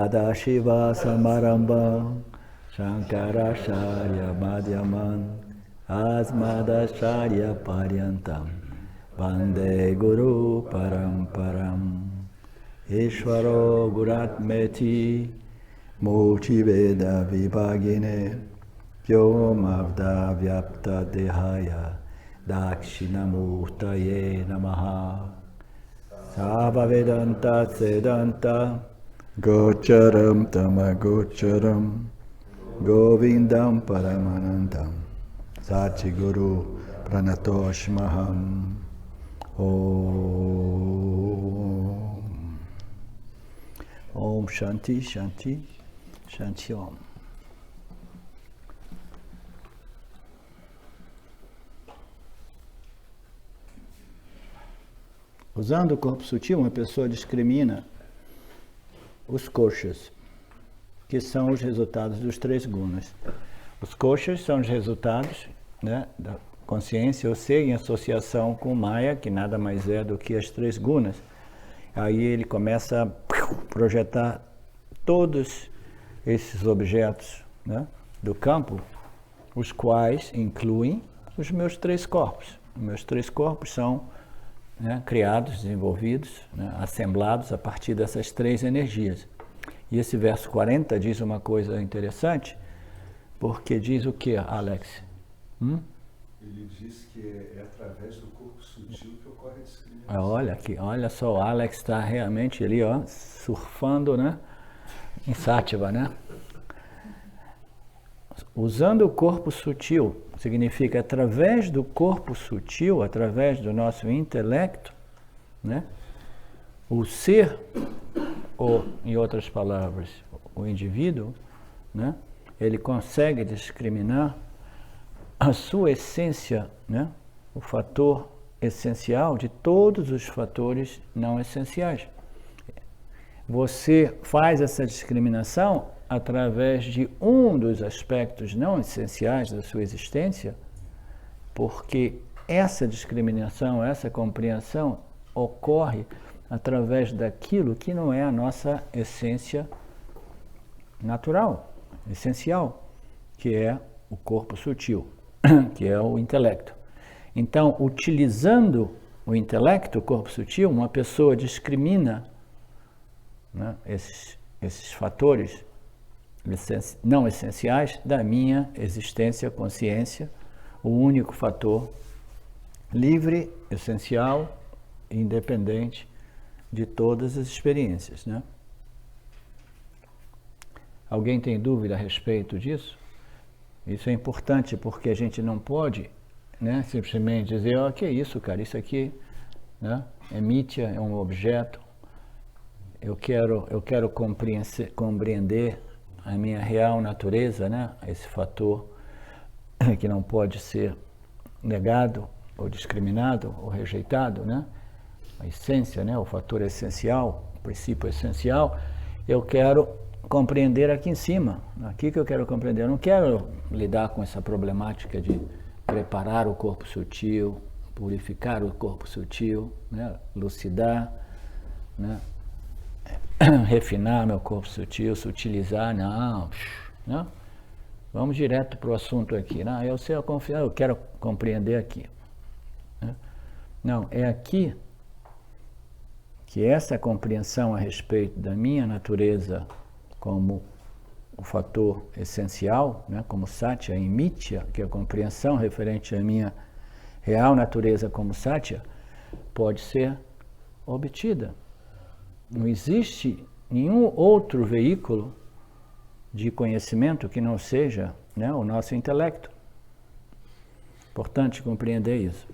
Sadashiva Samarambam Shankaracharya Madhyaman Asmadacharya Paryantam Vande Guru Paramparam Ishvaro Guratmeti Multiveda Vibhagine Vyomavda Vyapta Dehaya Dakshinamurtaye Namaha Savavedanta Sedanta Gocharam Tamagocharam Govindam Paramanandam Satguru Pranatoshmaham Om Shanti Shanti Shanti Om. Usando o corpo sutil, uma pessoa discrimina os koshas, que são os resultados dos 3 gunas. Os koshas são os resultados, né, da consciência, ou seja, em associação com Maya, que nada mais é do que as 3 gunas. Aí ele começa a projetar todos esses objetos, né, do campo, os quais incluem os meus 3 corpos. Os meus 3 corpos são, né, criados, desenvolvidos, né, assemblados a partir dessas 3 energias. E esse verso 40 diz uma coisa interessante, porque diz o que, Alex? Ele diz que é através do corpo sutil que ocorre a discriminação. Olha aqui, olha só, o Alex está realmente ali, ó, surfando, né, em Sattva, né? Usando o corpo sutil, significa através do corpo sutil, através do nosso intelecto, né, o ser, ou em outras palavras, o indivíduo, né, ele consegue discriminar a sua essência, né, o fator essencial de todos os fatores não essenciais. Você faz essa discriminação através de um dos aspectos não essenciais da sua existência, porque essa discriminação, essa compreensão ocorre através daquilo que não é a nossa essência natural, essencial, que é o corpo sutil, que é o intelecto. Então, utilizando o intelecto, o corpo sutil, uma pessoa discrimina, né, esses fatores não essenciais da minha existência, consciência, o único fator livre, essencial, independente de todas as experiências, né? Alguém tem dúvida a respeito disso? Isso é importante porque a gente não pode, né, simplesmente dizer, ó, que é isso, cara, isso aqui, né, é mítya, é um objeto, eu quero compreender a minha real natureza, né, esse fator que não pode ser negado ou discriminado ou rejeitado, né, a essência, né, o fator essencial, o princípio essencial, eu quero compreender aqui em cima, aqui que eu quero compreender. Eu não quero lidar com essa problemática de preparar o corpo sutil, purificar o corpo sutil, né, lucidar, né, refinar meu corpo sutil, sutilizar, não, não. Vamos direto para o assunto aqui. Não, eu quero compreender aqui, né? Não, é aqui que essa compreensão a respeito da minha natureza como o fator essencial, né, como Satya, em Mithya, que é a compreensão referente à minha real natureza como Satya, pode ser obtida. Não existe nenhum outro veículo de conhecimento que não seja, né, o nosso intelecto. Importante compreender isso.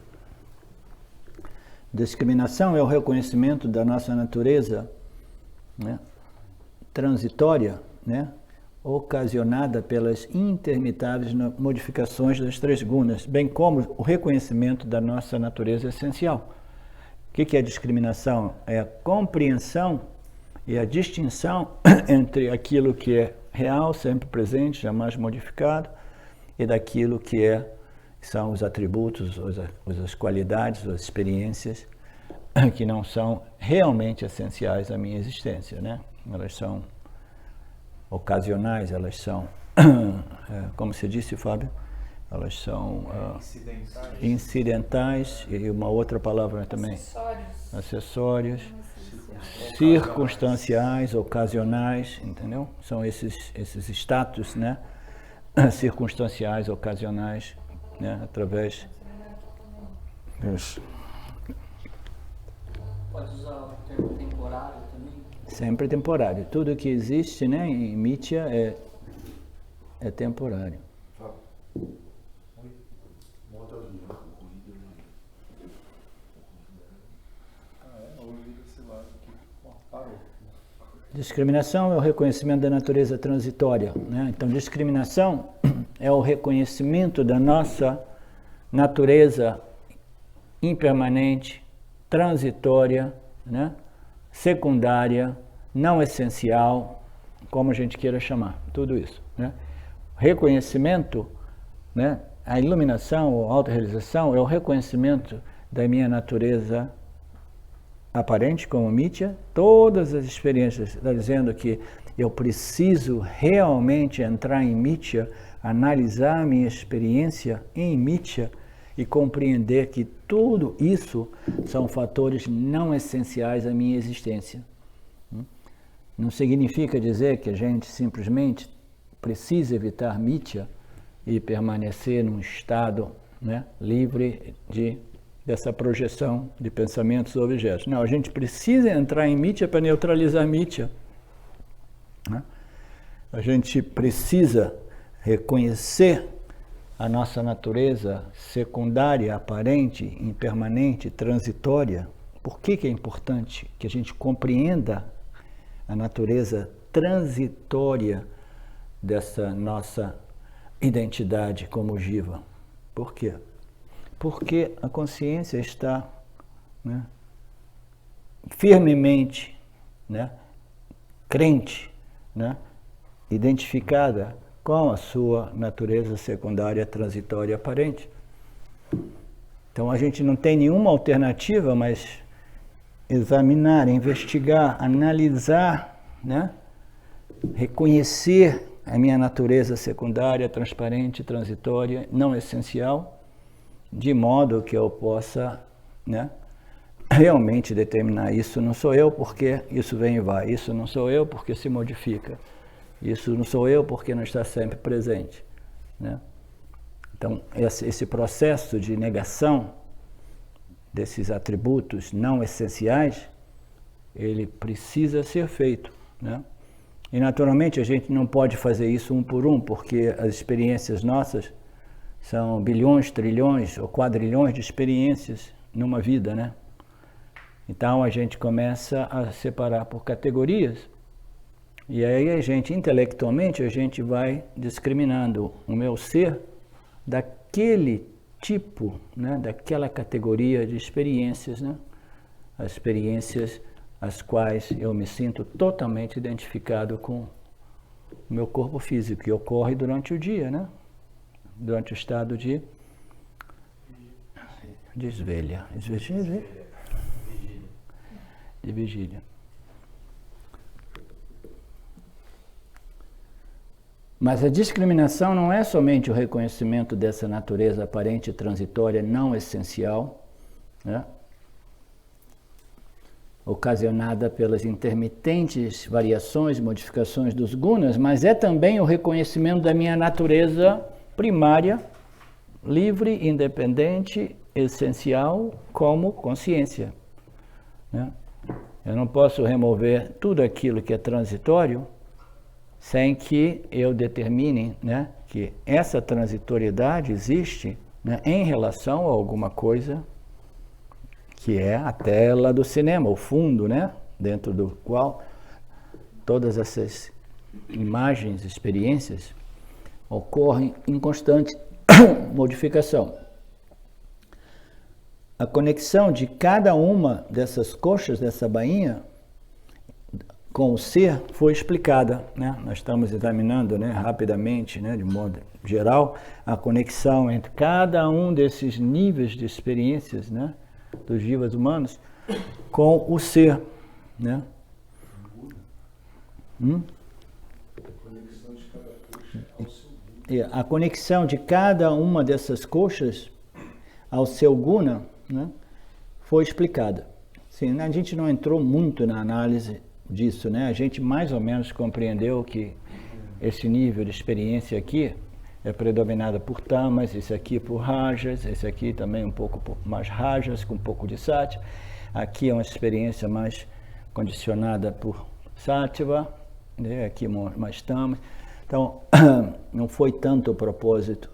Discriminação é o reconhecimento da nossa natureza, né, transitória, né, ocasionada pelas intermitáveis modificações das 3 gunas, bem como o reconhecimento da nossa natureza essencial. O que é discriminação? É a compreensão e a distinção entre aquilo que é real, sempre presente, jamais modificado, e daquilo que são os atributos, as qualidades, as experiências que não são realmente essenciais à minha existência, né? Elas são ocasionais, elas são, como você disse, Fábio, elas são incidentais, e uma outra palavra também, acessórios, circunstanciais, ocasionais, entendeu? São esses status, né? Circunstanciais, ocasionais, né? Através dos... Pode usar o termo temporário também? Sempre temporário. Tudo que existe, né, em Mithya é temporário. Discriminação é o reconhecimento da natureza transitória, né? Então, discriminação é o reconhecimento da nossa natureza impermanente, transitória, né? Secundária, não essencial, como a gente queira chamar, tudo isso, né? Reconhecimento, né? A iluminação ou autorrealização é o reconhecimento da minha natureza aparente como Mithya. Todas as experiências estão dizendo que eu preciso realmente entrar em Mithya, analisar a minha experiência em Mithya e compreender que tudo isso são fatores não essenciais à minha existência. Não significa dizer que a gente simplesmente precisa evitar Mithya e permanecer num estado, né, livre dessa projeção de pensamentos ou objetos. Não, a gente precisa entrar em Mithya para neutralizar Mithya, né? A gente precisa reconhecer a nossa natureza secundária, aparente, impermanente, transitória. Por que é importante que a gente compreenda a natureza transitória dessa nossa identidade como Jiva? Por quê? Porque a consciência está, né, firmemente, né, crente, né, identificada com a sua natureza secundária, transitória, aparente. Então a gente não tem nenhuma alternativa, mas examinar, investigar, analisar, né, reconhecer a minha natureza secundária, transparente, transitória, não essencial, de modo que eu possa, né, realmente determinar: isso não sou eu porque isso vem e vai, isso não sou eu porque se modifica, isso não sou eu porque não está sempre presente, né? Então, esse processo de negação desses atributos não essenciais, ele precisa ser feito, né? E, naturalmente, a gente não pode fazer isso um por um, porque as experiências nossas são bilhões, trilhões ou quadrilhões de experiências numa vida, né? Então, a gente começa a separar por categorias, e aí a gente, intelectualmente, a gente vai discriminando o meu ser daquele tipo, né, daquela categoria de experiências, né? As experiências as quais eu me sinto totalmente identificado com o meu corpo físico, que ocorre durante o dia, né? Durante o estado de desvelha, de vigília. Mas a discriminação não é somente o reconhecimento dessa natureza aparente e transitória não essencial, né, ocasionada pelas intermitentes variações, modificações dos gunas, mas é também o reconhecimento da minha natureza primária, livre, independente, essencial, como consciência, né? Eu não posso remover tudo aquilo que é transitório sem que eu determine, né, que essa transitoriedade existe, né, em relação a alguma coisa que é a tela do cinema, o fundo, né, dentro do qual todas essas imagens, experiências ocorrem em constante modificação. A conexão de cada uma dessas coxas dessa bainha com o ser foi explicada, né? Nós estamos examinando, né, rapidamente, né, de modo geral, a conexão entre cada um desses níveis de experiências, né, dos jivas humanos com o ser, né? a conexão de cada uma dessas coxas ao seu guna, né, foi explicada. Sim, a gente não entrou muito na análise disso, né? A gente mais ou menos compreendeu que esse nível de experiência aqui é predominado por tamas, esse aqui por rajas, esse aqui também um pouco mais rajas, com um pouco de sattva. Aqui é uma experiência mais condicionada por sattva, né? Aqui mais tamas. Então, não foi tanto o propósito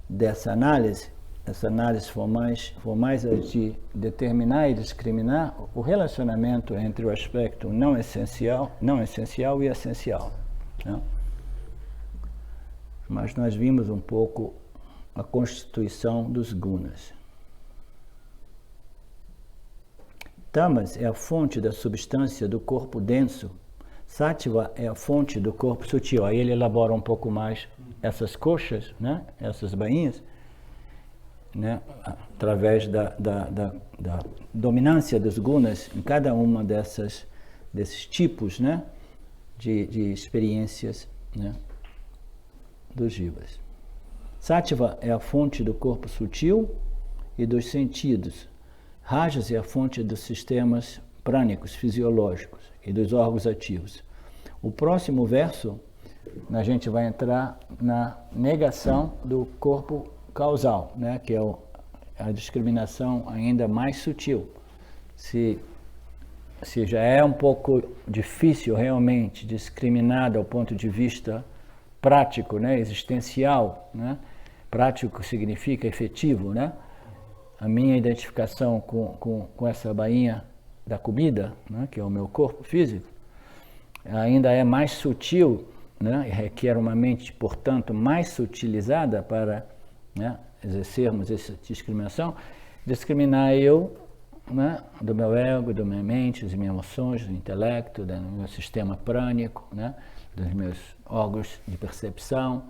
dessa análise. Essa análise foi mais a de determinar e discriminar o relacionamento entre o aspecto não essencial e essencial, né? Mas nós vimos um pouco a constituição dos gunas. Tamas é a fonte da substância do corpo denso. Sattva é a fonte do corpo sutil. Aí ele elabora um pouco mais essas coxas, né? Essas bainhas, né? Através da dominância dos gunas em cada uma desses tipos, né? de experiências, né? Dos jivas. Sattva é a fonte do corpo sutil e dos sentidos. Rajas é a fonte dos sistemas prânicos, fisiológicos e dos órgãos ativos. O próximo verso, a gente vai entrar na negação do corpo causal, né? Que é a discriminação ainda mais sutil. Se já é um pouco difícil realmente discriminar do ponto de vista prático, né, existencial, né? Prático significa efetivo, né? A minha identificação com essa bainha da comida, né, que é o meu corpo físico, ainda é mais sutil, né, e requer uma mente, portanto, mais sutilizada para, né, exercermos essa discriminação. Discriminar eu, né, do meu ego, da minha mente, das minhas emoções, do intelecto, do meu sistema prânico, né, dos meus órgãos de percepção,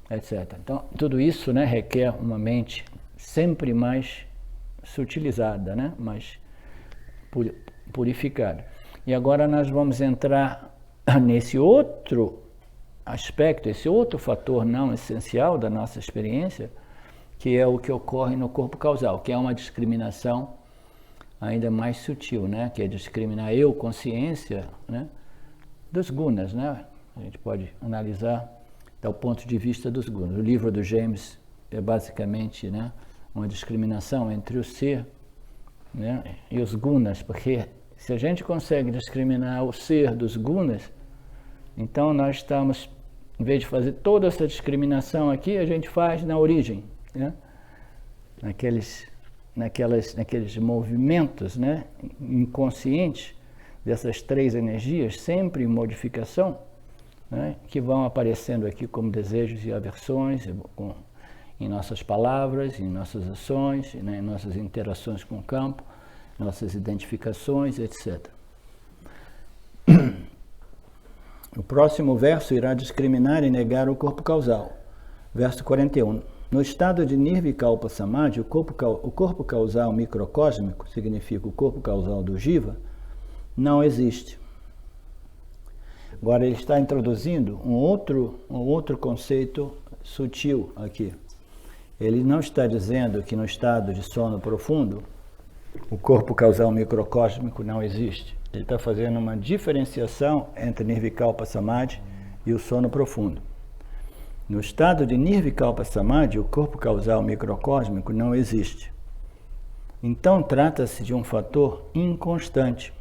etc. Então, tudo isso, né, requer uma mente sempre mais sutilizada, né, mais purificada. E agora nós vamos entrar nesse outro aspecto, esse outro fator não essencial da nossa experiência, que é o que ocorre no corpo causal, que é uma discriminação ainda mais sutil, né, que é discriminar eu, consciência, né, dos gunas, né? A gente pode analisar do ponto de vista dos gunas. O livro do James é basicamente, né, uma discriminação entre o ser, né, e os gunas, porque se a gente consegue discriminar o ser dos gunas, então nós estamos, em vez de fazer toda essa discriminação aqui, a gente faz na origem, né, naqueles movimentos, né, inconscientes dessas três energias, sempre em modificação, né, que vão aparecendo aqui como desejos e aversões em nossas palavras, em nossas ações, né, em nossas interações com o campo, nossas identificações, etc. O próximo verso irá discriminar e negar o corpo causal. Verso 41. No estado de Nirvikalpa Samadhi, o corpo causal microcósmico, significa o corpo causal do Jiva, não existe. Agora ele está introduzindo um outro conceito sutil aqui. Ele não está dizendo que no estado de sono profundo o corpo causal microcósmico não existe. Ele está fazendo uma diferenciação entre Nirvikalpa Samadhi e o sono profundo. No estado de Nirvikalpa Samadhi, o corpo causal microcósmico não existe. Então trata-se de um fator inconstante.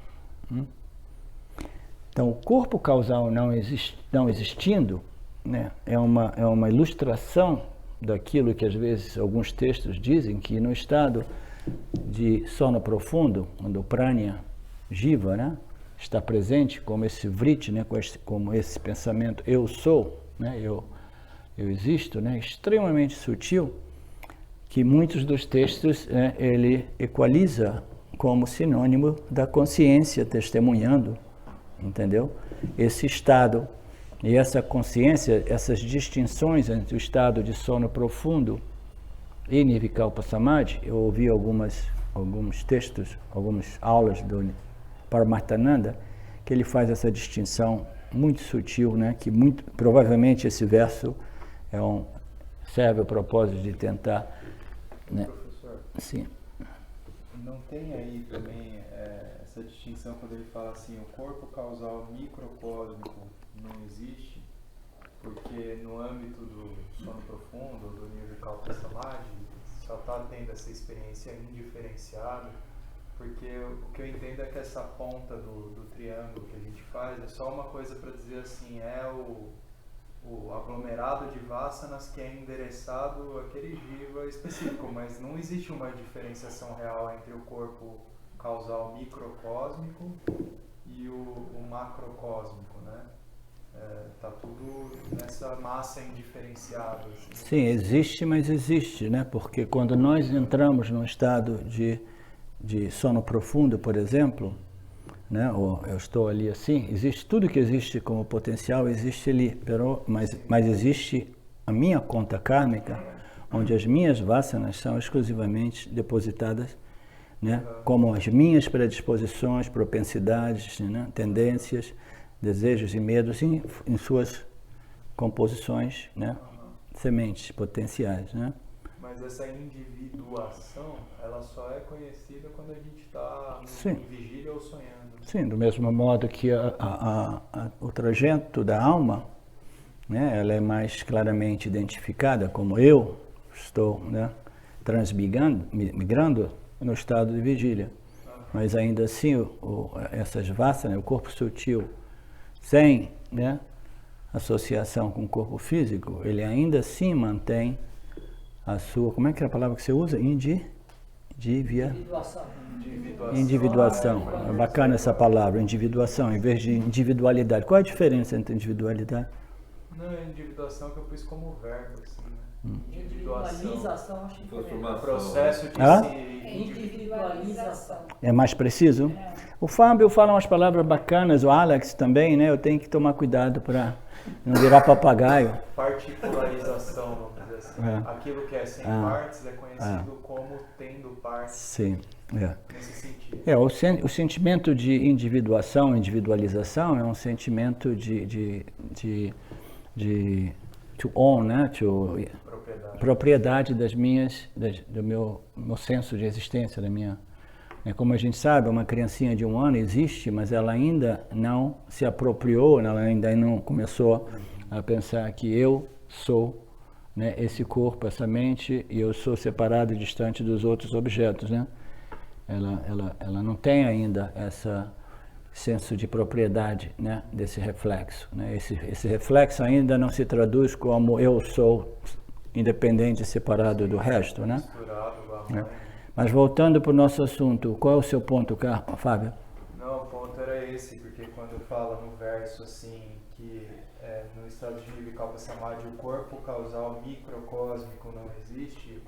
Então, o corpo causal não existindo, né, é uma ilustração daquilo que às vezes alguns textos dizem, que no estado de sono profundo, quando o prana jiva, né, está presente como esse vritti, né, como esse pensamento eu sou, né, eu existo, né, extremamente sutil, que muitos dos textos, né, ele equaliza como sinônimo da consciência testemunhando, entendeu? Esse estado e essa consciência, essas distinções entre o estado de sono profundo e Nirvikalpa Samadhi. Eu ouvi alguns textos, algumas aulas do Paramarthananda, que ele faz essa distinção muito sutil, né? Que muito provavelmente esse verso serve ao propósito de tentar, né? Professor, Sim. não tem aí também essa distinção quando ele fala assim, o corpo causal microcósmico não existe, porque no âmbito do sono profundo, do Nirvikalpa Samadhi, só está tendo essa experiência indiferenciada, porque o que eu entendo é que essa ponta do triângulo que a gente faz é só uma coisa para dizer assim, é o aglomerado de vasanas que é endereçado àquele jiva específico, mas não existe uma diferenciação real entre o corpo causal microcósmico e o macrocósmico, né? Tá tudo nessa massa indiferenciada. Assim. Sim, existe, mas existe, né? Porque quando nós entramos num estado de sono profundo, por exemplo, né? Ou eu estou ali assim, existe tudo que existe como potencial, existe ali, mas existe a minha conta kármica, onde as minhas vasanas são exclusivamente depositadas, né? Como as minhas predisposições, propensidades, né? Tendências, desejos e medos em suas composições, né? Sementes potenciais, né? Mas essa individuação, ela só é conhecida quando a gente está Sim. em vigília ou sonhando. Sim, do mesmo modo que o trajeto da alma, né, ela é mais claramente identificada como eu estou, né, migrando no estado de vigília. Mas ainda assim, essas vasanas, o corpo sutil, sem, né, associação com o corpo físico, ele ainda assim mantém a sua, como é que é a palavra que você usa? Individuação. É bacana essa palavra, individuação, em vez de individualidade. Qual é a diferença entre individualidade? Não, é individuação que eu pus como verbo, assim, né? Individualização, acho que O processo de individualização. É mais preciso? O Fábio fala umas palavras bacanas, o Alex também, né? Eu tenho que tomar cuidado para não virar papagaio. Particularização, vamos dizer assim. Aquilo que é sem partes é conhecido como tendo partes. Sim, nesse sentido. O sentimento de individualização é um sentimento de to own, né? Propriedade do meu senso de existência, da minha. Como a gente sabe, uma criancinha de 1 ano existe, mas ela ainda não se apropriou, ela ainda não começou a pensar que eu sou, né, esse corpo, essa mente, e eu sou separado e distante dos outros objetos, né? Ela não tem ainda esse senso de propriedade, né, desse reflexo, né? Esse reflexo ainda não se traduz como eu sou independente e separado do resto, né? Mas voltando para o nosso assunto, qual é o seu ponto, Fábio? Não, o ponto era esse, porque quando fala no verso assim, que no estado de Nirvikalpa Samadhi o corpo causal microcósmico não existe,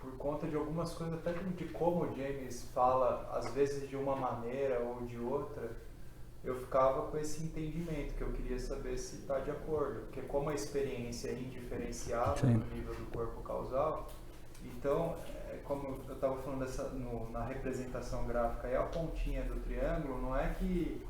por conta de algumas coisas, até de como o James fala, às vezes de uma maneira ou de outra, eu ficava com esse entendimento, que eu queria saber se está de acordo, porque como a experiência é indiferenciada no nível do corpo causal, então, como eu estava falando na representação gráfica, a pontinha do triângulo não é que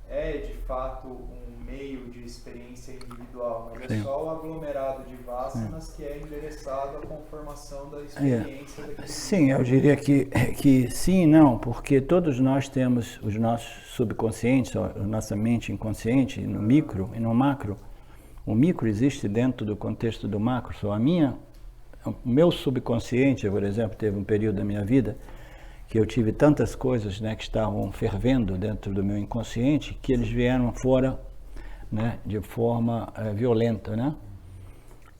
é de fato um meio de experiência individual, mas é só o aglomerado de vasanas que é endereçado à conformação da experiência daquele. Sim, eu diria que sim e não, porque todos nós temos os nossos subconscientes, a nossa mente inconsciente, no micro e no macro. O micro existe dentro do contexto do macro, só o meu subconsciente, por exemplo, teve um período da minha vida que eu tive tantas coisas, né, que estavam fervendo dentro do meu inconsciente, que eles vieram fora, né, de forma violenta, né?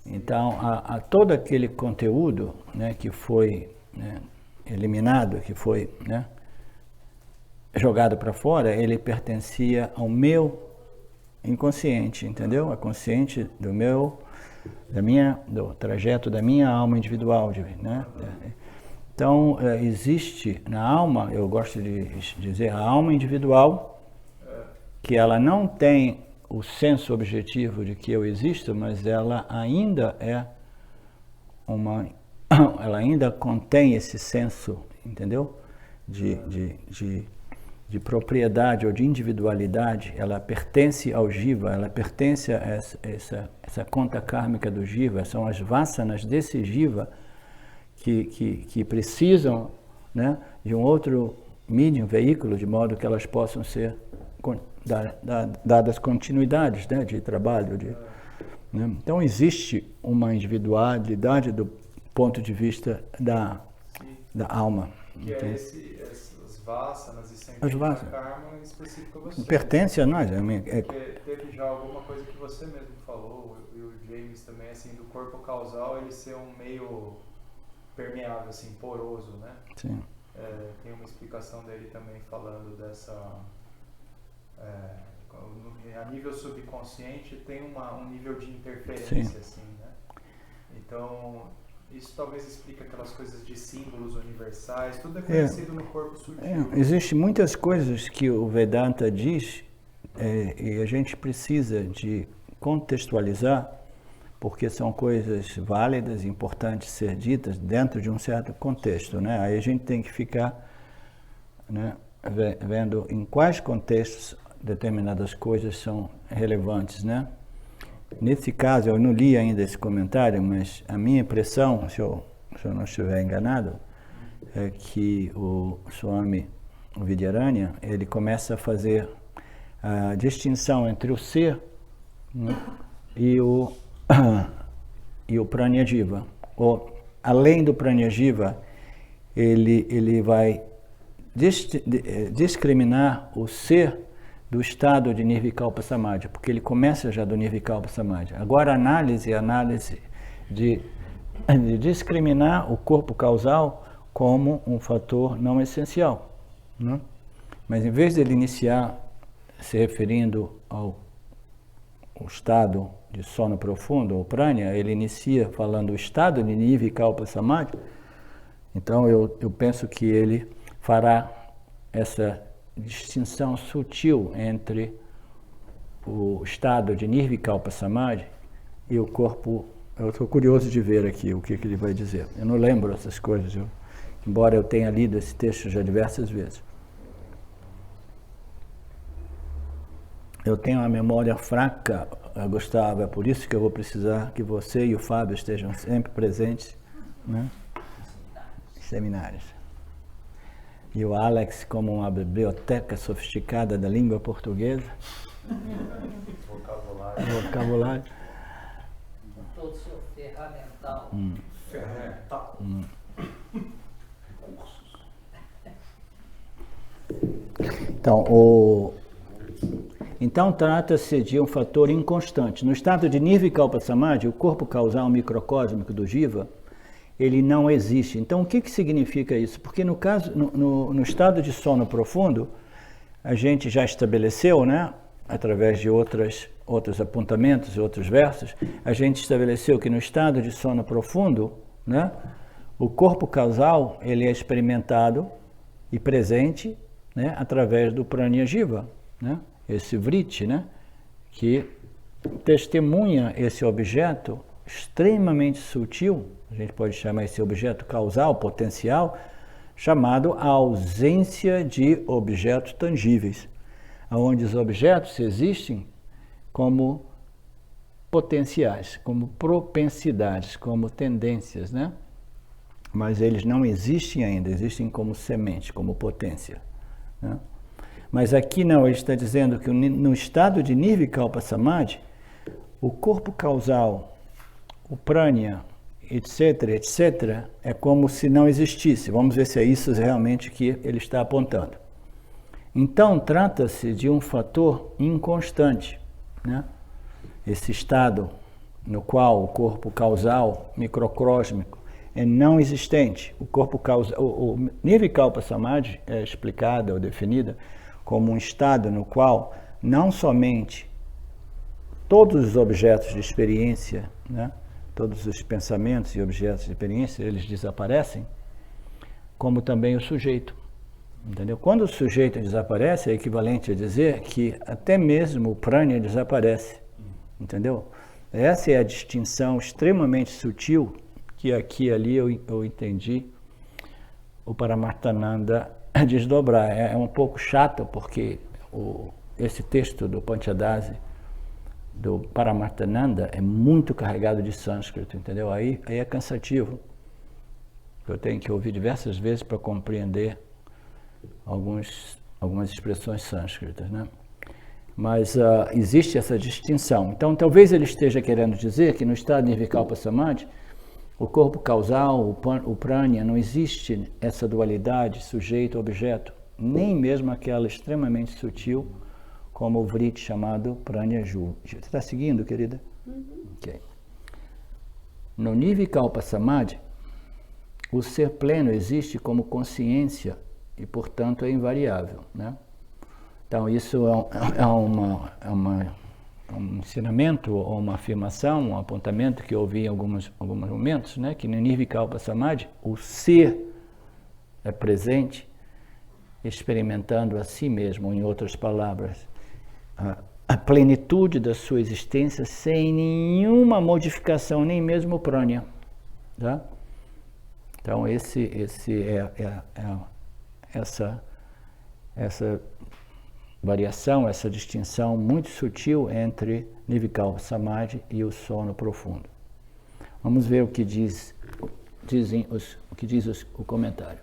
Então, a todo aquele conteúdo, né, que foi, né, eliminado, que foi, né, jogado para fora, ele pertencia ao meu inconsciente, entendeu? A consciente do trajeto da minha alma individual, né? Então, existe na alma, eu gosto de dizer, a alma individual, que ela não tem o senso objetivo de que eu existo, mas ela ainda ela ainda contém esse senso, entendeu? de propriedade ou de individualidade, ela pertence ao Jiva, ela pertence a essa conta kármica do Jiva, são as vasanas desse Jiva que precisam, né, de um outro medium, veículo, de modo que elas possam ser dadas continuidades, né, de trabalho. Né? Então existe uma individualidade do ponto de vista da alma. Que é essas vasanas e sempre a karma específico a você. Pertence a nós. Teve já alguma coisa que você mesmo falou, e o James também, assim, do corpo causal ele ser um meio permeável, assim, poroso, né? Sim. Tem uma explicação dele também falando dessa... a nível subconsciente tem um nível de interferência, sim, assim, né? Então, isso talvez explique aquelas coisas de símbolos universais, tudo é conhecido no corpo sutil. Existem muitas coisas que o Vedanta diz e a gente precisa de contextualizar, porque são coisas válidas, importantes ser ditas dentro de um certo contexto, né? Aí a gente tem que ficar, né, vendo em quais contextos determinadas coisas são relevantes, né? Nesse caso, eu não li ainda esse comentário, mas a minha impressão, se eu não estiver enganado, é que o Swami Vidyaranya, ele começa a fazer a distinção entre o ser, né, e o Pranya-jiva. Além do Pranya-jiva, ele vai discriminar o ser do estado de Nirvikalpa Samadhi, porque ele começa já do Nirvikalpa Samadhi. Agora a análise de discriminar o corpo causal como um fator não essencial, né? Mas em vez de ele iniciar se referindo ao estado de sono profundo, ou prânia, ele inicia falando o estado de Nirvikalpa Samadhi. Então eu penso que ele fará essa distinção sutil entre o estado de Nirvikalpa Samadhi e o corpo. Eu estou curioso de ver aqui o que ele vai dizer. Eu não lembro essas coisas, embora eu tenha lido esse texto já diversas vezes. Eu tenho uma memória fraca, Gustavo, é por isso que eu vou precisar que você e o Fábio estejam sempre presentes, né, em seminários. E o Alex, como uma biblioteca sofisticada da língua portuguesa. Vocabulário. Todo o seu ferramental. Ferramental. Recursos. Então trata-se de um fator inconstante. No estado de Nirvikalpa Samadhi, o corpo causal microcósmico do Jiva, ele não existe. Então, o que significa isso? Porque no caso, no estado de sono profundo, a gente já estabeleceu, né, através de outros apontamentos, outros versos, a gente estabeleceu que no estado de sono profundo, né, o corpo causal ele é experimentado e presente, né, através do Pranya-jiva, né, esse vritti, né, que testemunha esse objeto extremamente sutil. A gente pode chamar esse objeto causal, potencial, chamado a ausência de objetos tangíveis, onde os objetos existem como potenciais, como propensidades, como tendências, né? Mas eles não existem ainda, existem como semente, como potência, né? Mas aqui não, ele está dizendo que no estado de Nirvikalpa Samadhi, o corpo causal, o prânia, etc., é como se não existisse. Vamos ver se é isso realmente que ele está apontando. Então, trata-se de um fator inconstante, né? Esse estado no qual o corpo causal microcósmico é não existente. O corpo causal, o Nirvikalpa Samadhi é explicada ou definida como um estado no qual não somente todos os objetos de experiência, né, todos os pensamentos e objetos de experiência, eles desaparecem, como também o sujeito. Entendeu? Quando o sujeito desaparece, é equivalente a dizer que até mesmo o prânia desaparece. Entendeu? Essa é a distinção extremamente sutil que aqui e ali eu entendi o Paramartananda desdobrar. É um pouco chato porque esse texto do Panchadasi, do Paramarthananda, é muito carregado de sânscrito, entendeu? Aí é cansativo. Eu tenho que ouvir diversas vezes para compreender algumas expressões sânscritas, né? Mas existe essa distinção. Então, talvez ele esteja querendo dizer que no estado de Nirvikalpa Samadhi, o corpo causal, o prânia, não existe essa dualidade sujeito-objeto, nem mesmo aquela extremamente sutil, como o vriti chamado prânia ju. Você está seguindo, querida? Ok. No Nirvikalpa Samadhi, o ser pleno existe como consciência e, portanto, é invariável, né? Então, isso é um ensinamento, ou uma afirmação, um apontamento que eu ouvi em alguns momentos, né? Que no Nirvikalpa Samadhi, o ser é presente, experimentando a si mesmo, em outras palavras, a plenitude da sua existência sem nenhuma modificação, nem mesmo prânia, tá? Então, essa variação, essa distinção muito sutil entre Nirvikalpa Samadhi e o sono profundo. Vamos ver o que diz o comentário.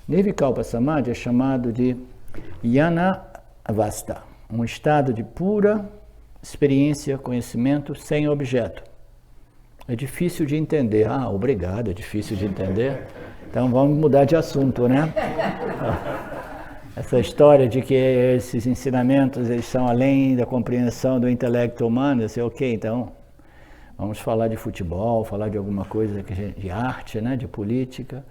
Nirvikalpa Samadhi é chamado de Jnana Avastha, um estado de pura experiência, conhecimento sem objeto. É difícil de entender. Ah, obrigado, é difícil de entender. Então vamos mudar de assunto, né? Essa história de que esses ensinamentos eles são além da compreensão do intelecto humano, eu sei, ok, então vamos falar de futebol, falar de alguma coisa de arte, né, de política.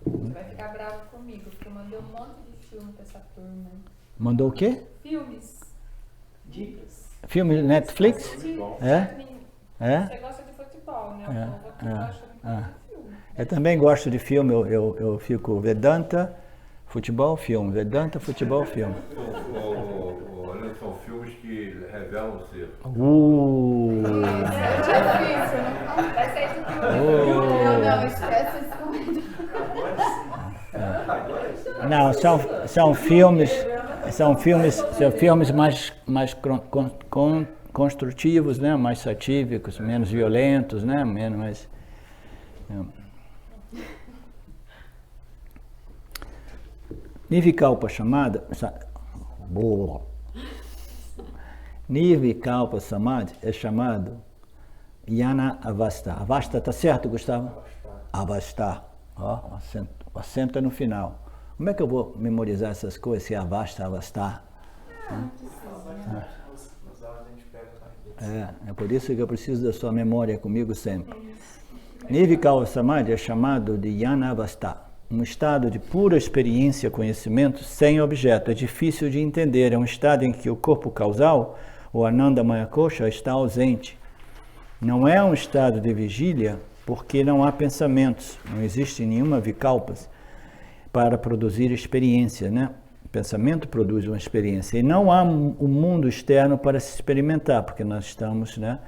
Você vai ficar bravo comigo, porque eu mandei um monte de filme para essa turma. Mandou o quê? Filmes. Dicas. Filme Netflix? É? Você gosta de futebol, né? Eu vou gosta de filme. Eu também gosto de filme, eu fico Vedanta, futebol, filme. Vedanta, futebol, filme. São filmes que revelam o ser. É difícil, né? Vai sair de tudo. Não, esquece esse comentário. Não, são filmes mais construtivos, né? Mais satívicos, menos violentos, né? Menos. Nirvikalpa Nirvikalpa Samadhi é chamado Jnana Avastha. Avastha, tá certo, Gustavo? Avastha. Ó, o acento é no final. Como é que eu vou memorizar essas coisas se é Avastha, Avastha? É por isso que eu preciso da sua memória comigo sempre. Nirvikalpa Samadhi é chamado de Jnana Avastha, um estado de pura experiência, conhecimento, sem objeto. É difícil de entender, é um estado em que o corpo causal, o Anandamaya Kosha, está ausente. Não é um estado de vigília, porque não há pensamentos, não existe nenhuma vikalpas para produzir experiência, né? O pensamento produz uma experiência, e não há um mundo externo para se experimentar, porque nós estamos, né,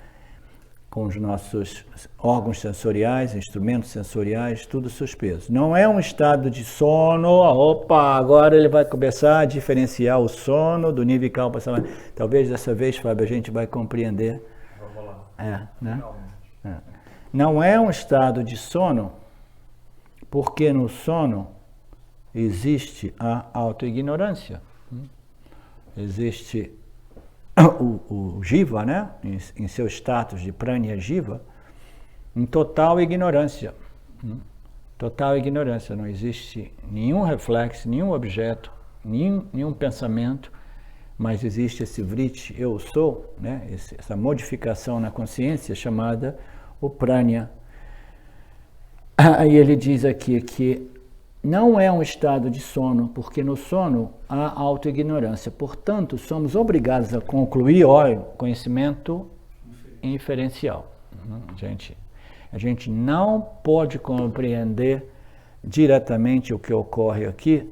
com os nossos órgãos sensoriais, instrumentos sensoriais, tudo suspenso. Não é um estado de sono, opa, agora ele vai começar a diferenciar o sono do Nirvikalpa Samadhi. Talvez dessa vez, Fábio, a gente vai compreender. Vamos lá. Né? Não é um estado de sono, porque no sono existe a autoignorância. Existe o jiva, né, em seu status de prânia jiva, em total ignorância. Total ignorância, não existe nenhum reflexo, nenhum objeto, nenhum pensamento, mas existe esse vriti, eu sou, né, essa modificação na consciência chamada o prânia. Aí ele diz aqui que não é um estado de sono, porque no sono há autoignorância. Portanto, somos obrigados a concluir o conhecimento inferencial. A gente não pode compreender diretamente o que ocorre aqui,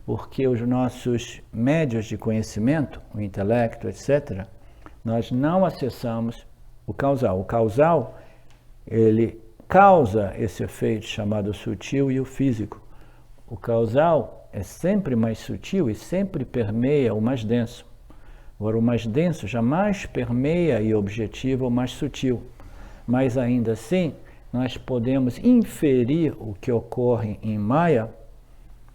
porque os nossos médios de conhecimento, o intelecto, etc., nós não acessamos o causal. O causal, ele causa esse efeito chamado sutil e o físico. o causal é sempre mais sutil e sempre permeia o mais denso. Agora, o mais denso jamais permeia e objetiva o mais sutil. Mas ainda assim, nós podemos inferir o que ocorre em Maya,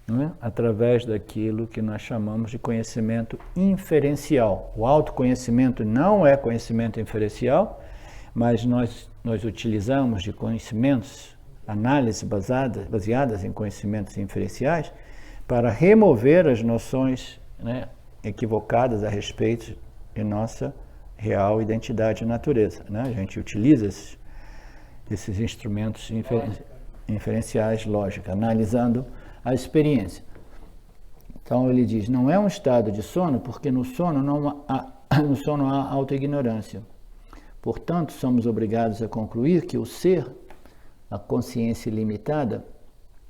né, através daquilo que nós chamamos de conhecimento inferencial. O autoconhecimento não é conhecimento inferencial, mas nós utilizamos de conhecimentos, análises baseadas em conhecimentos inferenciais, para remover as noções, né, equivocadas a respeito de nossa real identidade e natureza. Né? A gente utiliza esses instrumentos inferenciais, lógica, analisando a experiência. Então ele diz, não é um estado de sono, porque no sono não há autoignorância. Portanto, somos obrigados a concluir que o ser, a consciência ilimitada,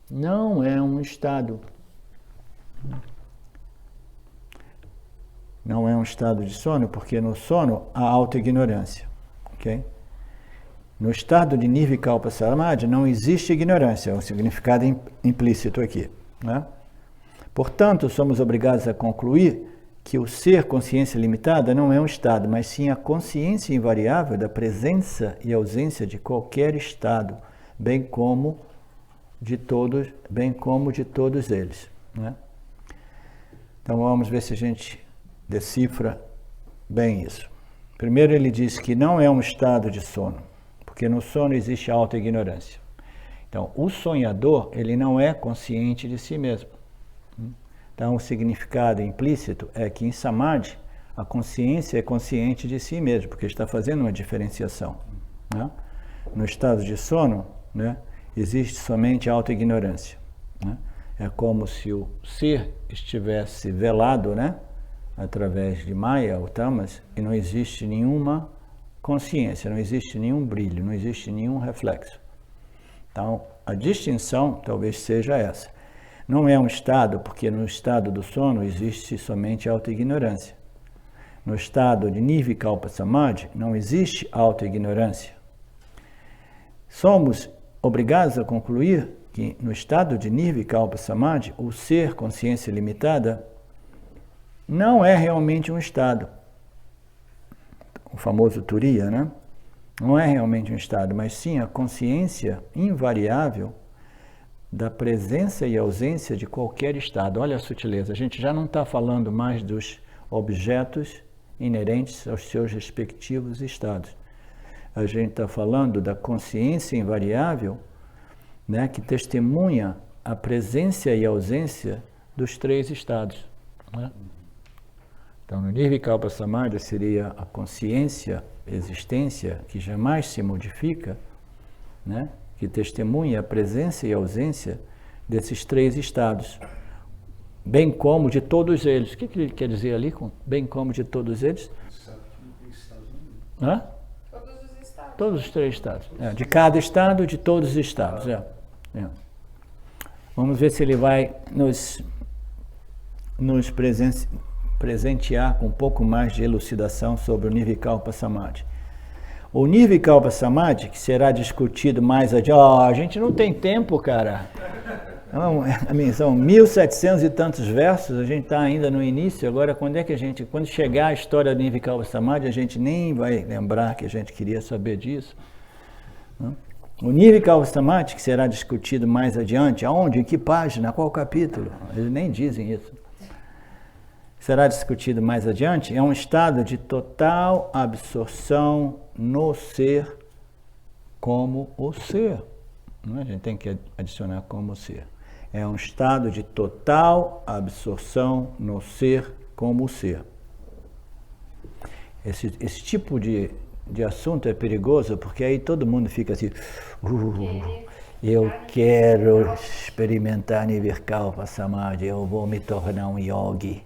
não é um estado. Não é um estado de sono, porque no sono há autoignorância. Okay? No estado de Nirvikalpa Samadhi não existe ignorância, é o significado implícito aqui. Né? Portanto, somos obrigados a concluir que o ser consciência limitada não é um estado, mas sim a consciência invariável da presença e ausência de qualquer estado, bem como de todos eles. Né? Então vamos ver se a gente decifra bem isso. Primeiro ele diz que não é um estado de sono, porque no sono existe autoignorância. Então, o sonhador, ele não é consciente de si mesmo. Então, o significado implícito é que em Samadhi, a consciência é consciente de si mesmo, porque está fazendo uma diferenciação. Né? No estado de sono, né, existe somente autoignorância. Né? É como se o ser estivesse velado, né, através de Maya ou Tamas, e não existe nenhuma consciência, não existe nenhum brilho, não existe nenhum reflexo. Então, a distinção talvez seja essa. Não é um estado, porque no estado do sono existe somente autoignorância. No estado de Nirvikalpa Samadhi não existe autoignorância. Somos obrigados a concluir que no estado de Nirvikalpa Samadhi, o ser consciência limitada não é realmente um estado. O famoso Turiya, né? Não é realmente um estado, mas sim a consciência invariável da presença e ausência de qualquer estado. Olha a sutileza, a gente já não está falando mais dos objetos inerentes aos seus respectivos estados. A gente está falando da consciência invariável, né, que testemunha a presença e a ausência dos três estados. Né? Então, no Nirvikalpa Samadhi seria a consciência, existência, que jamais se modifica, né? Que testemunha a presença e a ausência desses três estados, bem como de todos eles. O que ele quer dizer ali com bem como de todos eles? Sabe que não tem estado nenhum. Hã? Todos os estados. Todos os três estados. De cada estado, de todos os estados. Vamos ver se ele vai nos presentear com um pouco mais de elucidação sobre o Nirvikalpa Samadhi. O Nirvikalpa Samadhi, que será discutido mais adiante. A gente não tem tempo, cara. São 1700 e tantos versos, a gente está ainda no início. Agora, quando chegar a história do Nirvikalpa Samadhi, a gente nem vai lembrar que a gente queria saber disso. O Nirvikalpa Samadhi, que será discutido mais adiante, aonde, em que página, qual capítulo? Eles nem dizem isso. Será discutido mais adiante, é um estado de total absorção no ser como o ser. A gente tem que adicionar como ser. É um estado de total absorção no ser como o ser. Esse tipo de assunto é perigoso, porque aí todo mundo fica assim... eu quero experimentar Nirvikalpa Samadhi, eu vou me tornar um yogi.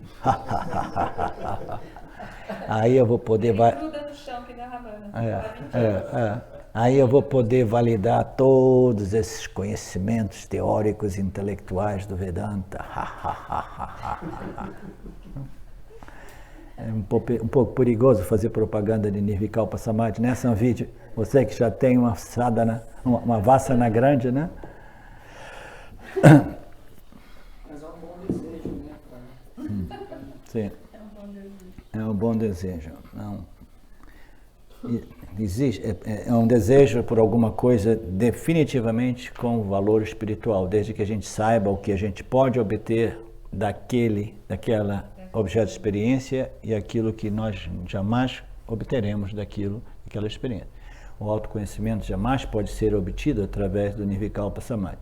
Aí eu vou poder... Gruda no chão que na Ravana. Aí eu vou poder validar todos esses conhecimentos teóricos e intelectuais do Vedanta. É um pouco perigoso fazer propaganda de Nirvikalpa Samadhi, né, Samvide? Você que já tem uma sadhana, uma vassana grande, né? Sim. É um bom desejo. É um bom desejo. Não. Existe, é um desejo por alguma coisa definitivamente com valor espiritual, desde que a gente saiba o que a gente pode obter daquela objeto de experiência e aquilo que nós jamais obteremos daquela experiência. O autoconhecimento jamais pode ser obtido através do Nirvikalpa Samadhi.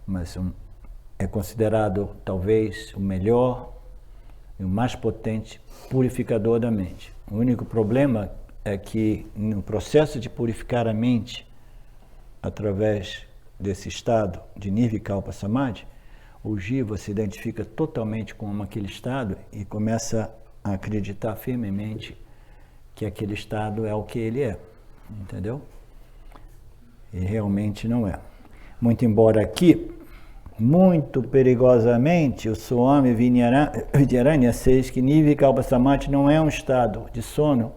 Mas é considerado talvez o melhor e o mais potente purificador da mente. O único problema é que no processo de purificar a mente através desse estado de Nirvikalpa Samadhi, o jiva se identifica totalmente com aquele estado e começa a acreditar firmemente que aquele estado é o que ele é, entendeu? E realmente não é. Muito embora aqui, muito perigosamente, o Swami Vidyaranya diz que Nirvikalpa Samadhi não é um estado de sono,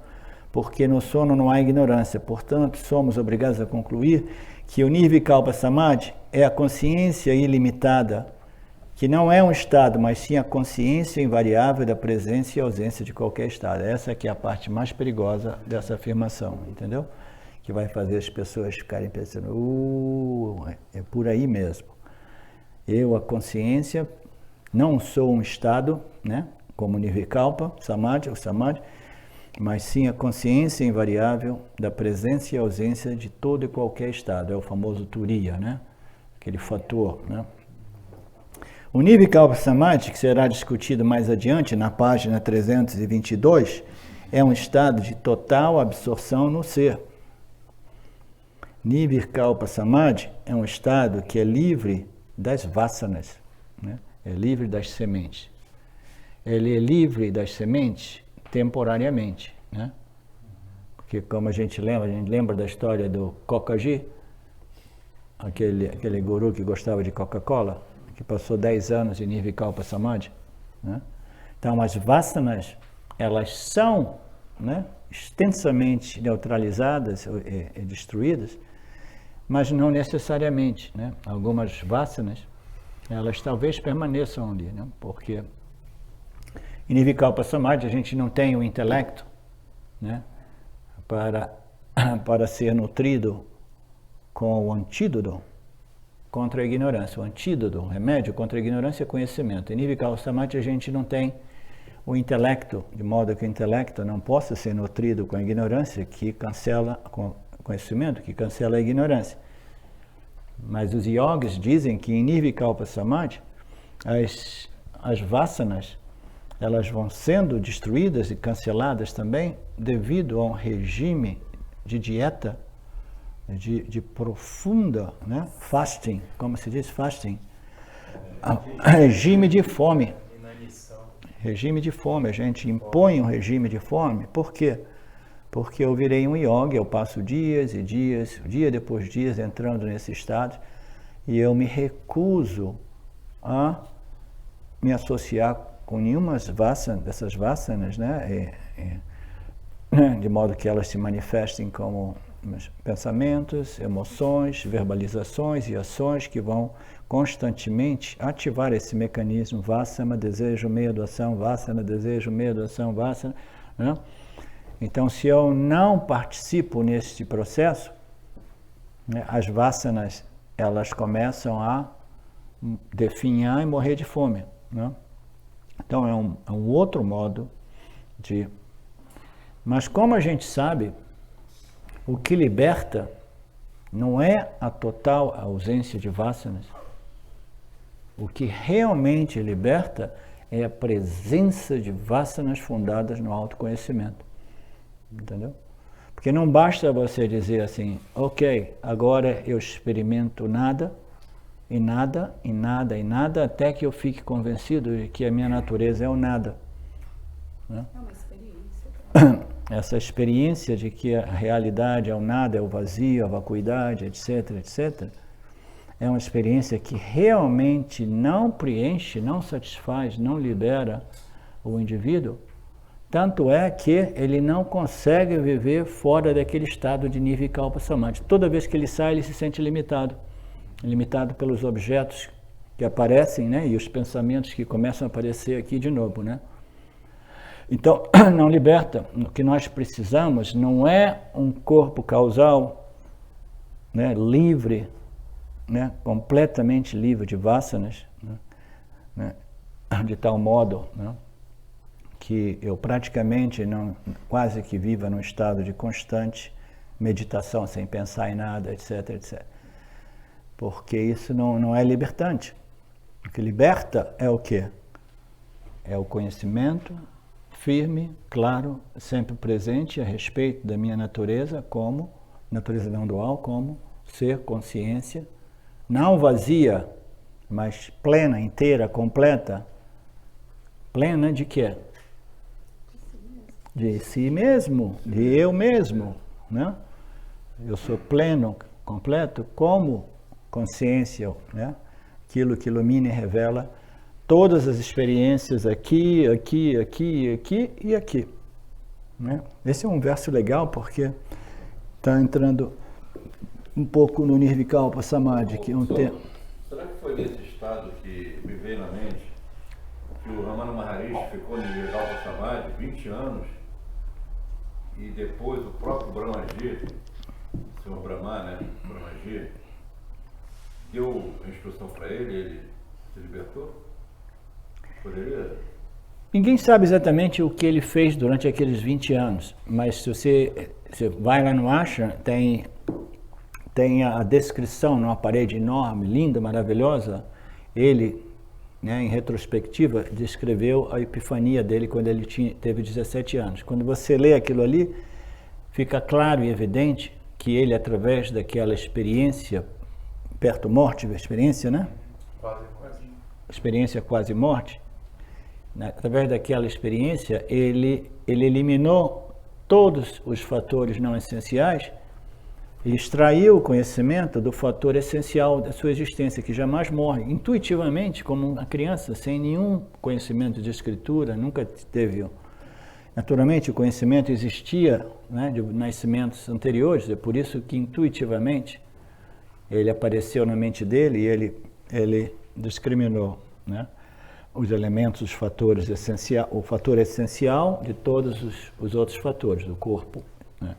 porque no sono não há ignorância. Portanto, somos obrigados a concluir que o Nirvikalpa Samadhi é a consciência ilimitada, que não é um estado, mas sim a consciência invariável da presença e ausência de qualquer estado. Essa que é a parte mais perigosa dessa afirmação, entendeu? Que vai fazer as pessoas ficarem pensando, é por aí mesmo. Eu, a consciência, não sou um estado, né, como Nirvikalpa Samadhi, o Samadhi, mas sim a consciência invariável da presença e ausência de todo e qualquer estado. É o famoso Turiya, né? Aquele fator, né? O Nirvikalpa Samadhi, que será discutido mais adiante na página 322, é um estado de total absorção no ser. Nirvikalpa Samadhi é um estado que é livre das vasanas, né? É livre das sementes. Ele é livre das sementes temporariamente, né? Porque como a gente lembra da história do Kokaji, aquele guru que gostava de Coca-Cola, que passou 10 anos em Nirvikalpa Samadhi, né? Então as vasanas, elas são, né, extensamente neutralizadas e destruídas, mas não necessariamente, né? Algumas vasanas, elas talvez permaneçam ali, né? Porque em Nirvikalpa Samadhi a gente não tem o intelecto, né, para ser nutrido com o antídoto contra a ignorância. O antídoto, o remédio contra a ignorância é conhecimento. Em Nirvikalpa Samadhi a gente não tem o intelecto, de modo que o intelecto não possa ser nutrido com a ignorância, que cancela, com conhecimento, que cancela a ignorância. Mas os yogis dizem que em Nirvikalpa Samadhi as vasanas, elas vão sendo destruídas e canceladas também devido a um regime de dieta de profunda, né, fasting, como se diz fasting, regime de fome. Regime de fome, a gente impõe um regime de fome. Por quê? Porque eu virei um yogi, eu passo dias e dias, dia depois dias, entrando nesse estado, e eu me recuso a me associar com nenhuma dessas vasanas, né? De modo que elas se manifestem como pensamentos, emoções, verbalizações e ações que vão constantemente ativar esse mecanismo vasana, desejo, medo, ação, vasana, desejo, medo, ação, vasana, né? Então, se eu não participo nesse processo, né, as vasanas, elas começam a definhar e morrer de fome, né? Então, é um outro modo de... Mas como a gente sabe, o que liberta não é a total ausência de vasanas. O que realmente liberta é a presença de vasanas fundadas no autoconhecimento. Entendeu? Porque não basta você dizer assim, ok, agora eu experimento nada, e nada, e nada, e nada, até que eu fique convencido de que a minha natureza é o nada. Né? É uma experiência. Essa experiência de que a realidade é o nada, é o vazio, a vacuidade, etc., etc., é uma experiência que realmente não preenche, não satisfaz, não libera o indivíduo. Tanto é que ele não consegue viver fora daquele estado de Nirvikalpa Samadhi. Toda vez que ele sai, ele se sente limitado. Limitado pelos objetos que aparecem, né? E os pensamentos que começam a aparecer aqui de novo, né? Então, não liberta. O que nós precisamos não é um corpo causal, né, livre, né, completamente livre de vasanas, né, de tal modo, né, que eu praticamente não, quase que viva num estado de constante meditação, sem pensar em nada, etc, etc. Porque isso não é libertante. O que liberta é o quê? É o conhecimento firme, claro, sempre presente a respeito da minha natureza como, natureza não dual, como ser, consciência, não vazia, mas plena, inteira, completa. Plena de quê? De si mesmo, de eu mesmo, né? Eu sou pleno, completo, como consciência, né? Aquilo que ilumina e revela todas as experiências aqui, aqui, aqui, aqui e aqui, né? Esse é um verso legal porque está entrando um pouco no Nirvikalpa Samadhi, que é um tema. Será que foi nesse estado que me veio na mente que o Ramana Maharishi ficou no Nirvikalpa Samadhi 20 anos e depois o próprio Brahmaji, o senhor Brahma, né, Brahmaji, deu a instrução para ele, ele se libertou? Poderia? Ninguém sabe exatamente o que ele fez durante aqueles 20 anos, mas se você vai lá no Ashram, tem a descrição numa parede enorme, linda, maravilhosa. Ele, né, em retrospectiva, descreveu a epifania dele quando ele teve 17 anos. Quando você lê aquilo ali, fica claro e evidente que ele, através daquela experiência perto-morte, experiência, né? Experiência quase-morte, através daquela experiência, ele eliminou todos os fatores não essenciais e extraiu o conhecimento do fator essencial da sua existência, que jamais morre, intuitivamente, como uma criança, sem nenhum conhecimento de escritura, nunca teve. Naturalmente, o conhecimento existia, né, de nascimentos anteriores, é por isso que intuitivamente ele apareceu na mente dele e ele discriminou, né, os elementos, os fatores essenciais, o fator essencial de todos os outros fatores do corpo, né.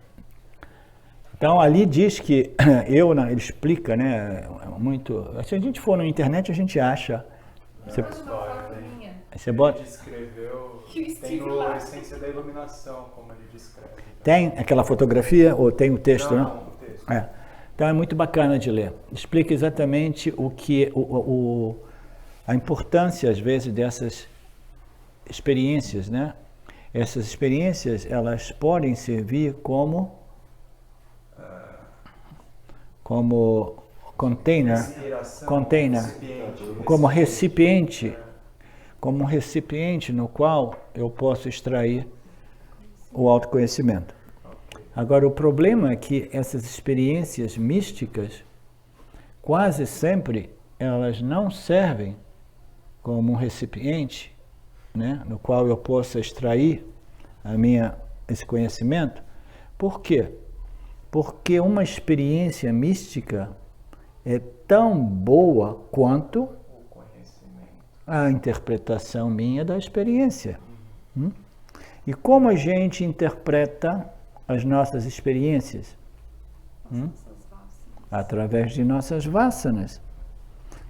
Então ali diz que ele explica, né, muito. Se a gente for na internet a gente acha. Você bota. Ele descreveu, tem a essência da iluminação, como ele descreve. Tem aquela fotografia ou tem o texto, não? Não, o texto. É. Então é muito bacana de ler. Explica exatamente o que a importância às vezes dessas experiências, né? Essas experiências, elas podem servir como container, como recipiente no qual eu posso extrair o autoconhecimento. Agora, o problema é que essas experiências místicas, quase sempre, elas não servem como um recipiente, né, no qual eu possa extrair esse conhecimento. Por quê? Porque uma experiência mística é tão boa quanto a interpretação minha da experiência. E como a gente interpreta as nossas experiências? Através de nossas vasanas.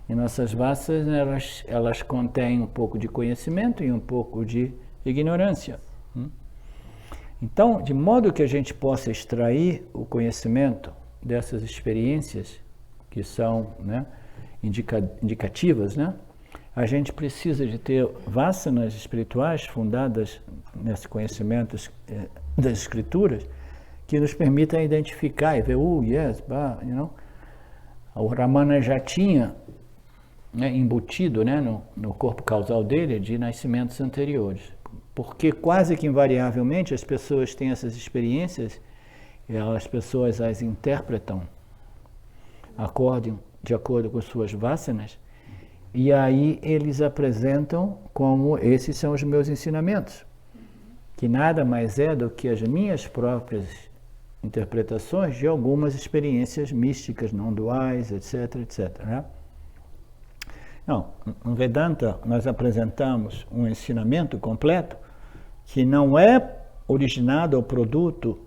E nossas vasanas, elas contêm um pouco de conhecimento e um pouco de ignorância. Então, de modo que a gente possa extrair o conhecimento dessas experiências, que são, né, indicativas, né? A gente precisa de ter vasanas espirituais fundadas nesse conhecimento das escrituras, que nos permitam identificar e ver, yes, you know. O Ramana já tinha, né, embutido, né, no corpo causal dele de nascimentos anteriores, porque quase que invariavelmente as pessoas têm essas experiências e as pessoas as interpretam de acordo com suas vasanas, e aí eles apresentam como esses são os meus ensinamentos, que nada mais é do que as minhas próprias interpretações de algumas experiências místicas, não duais, etc, etc, né? Não, no Vedanta nós apresentamos um ensinamento completo que não é originado ou produto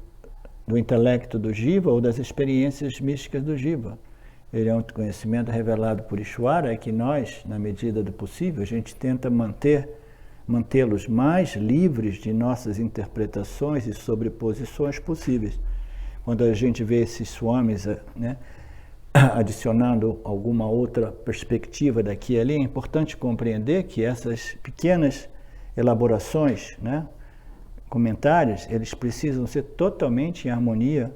do intelecto do Jiva ou das experiências místicas do Jiva. Ele é um conhecimento revelado por Ishvara e que nós, na medida do possível, a gente tenta mantê-los mais livres de nossas interpretações e sobreposições possíveis. Quando a gente vê esses swamis, né, adicionando alguma outra perspectiva daqui e ali, é importante compreender que essas pequenas elaborações, né, comentários, eles precisam ser totalmente em harmonia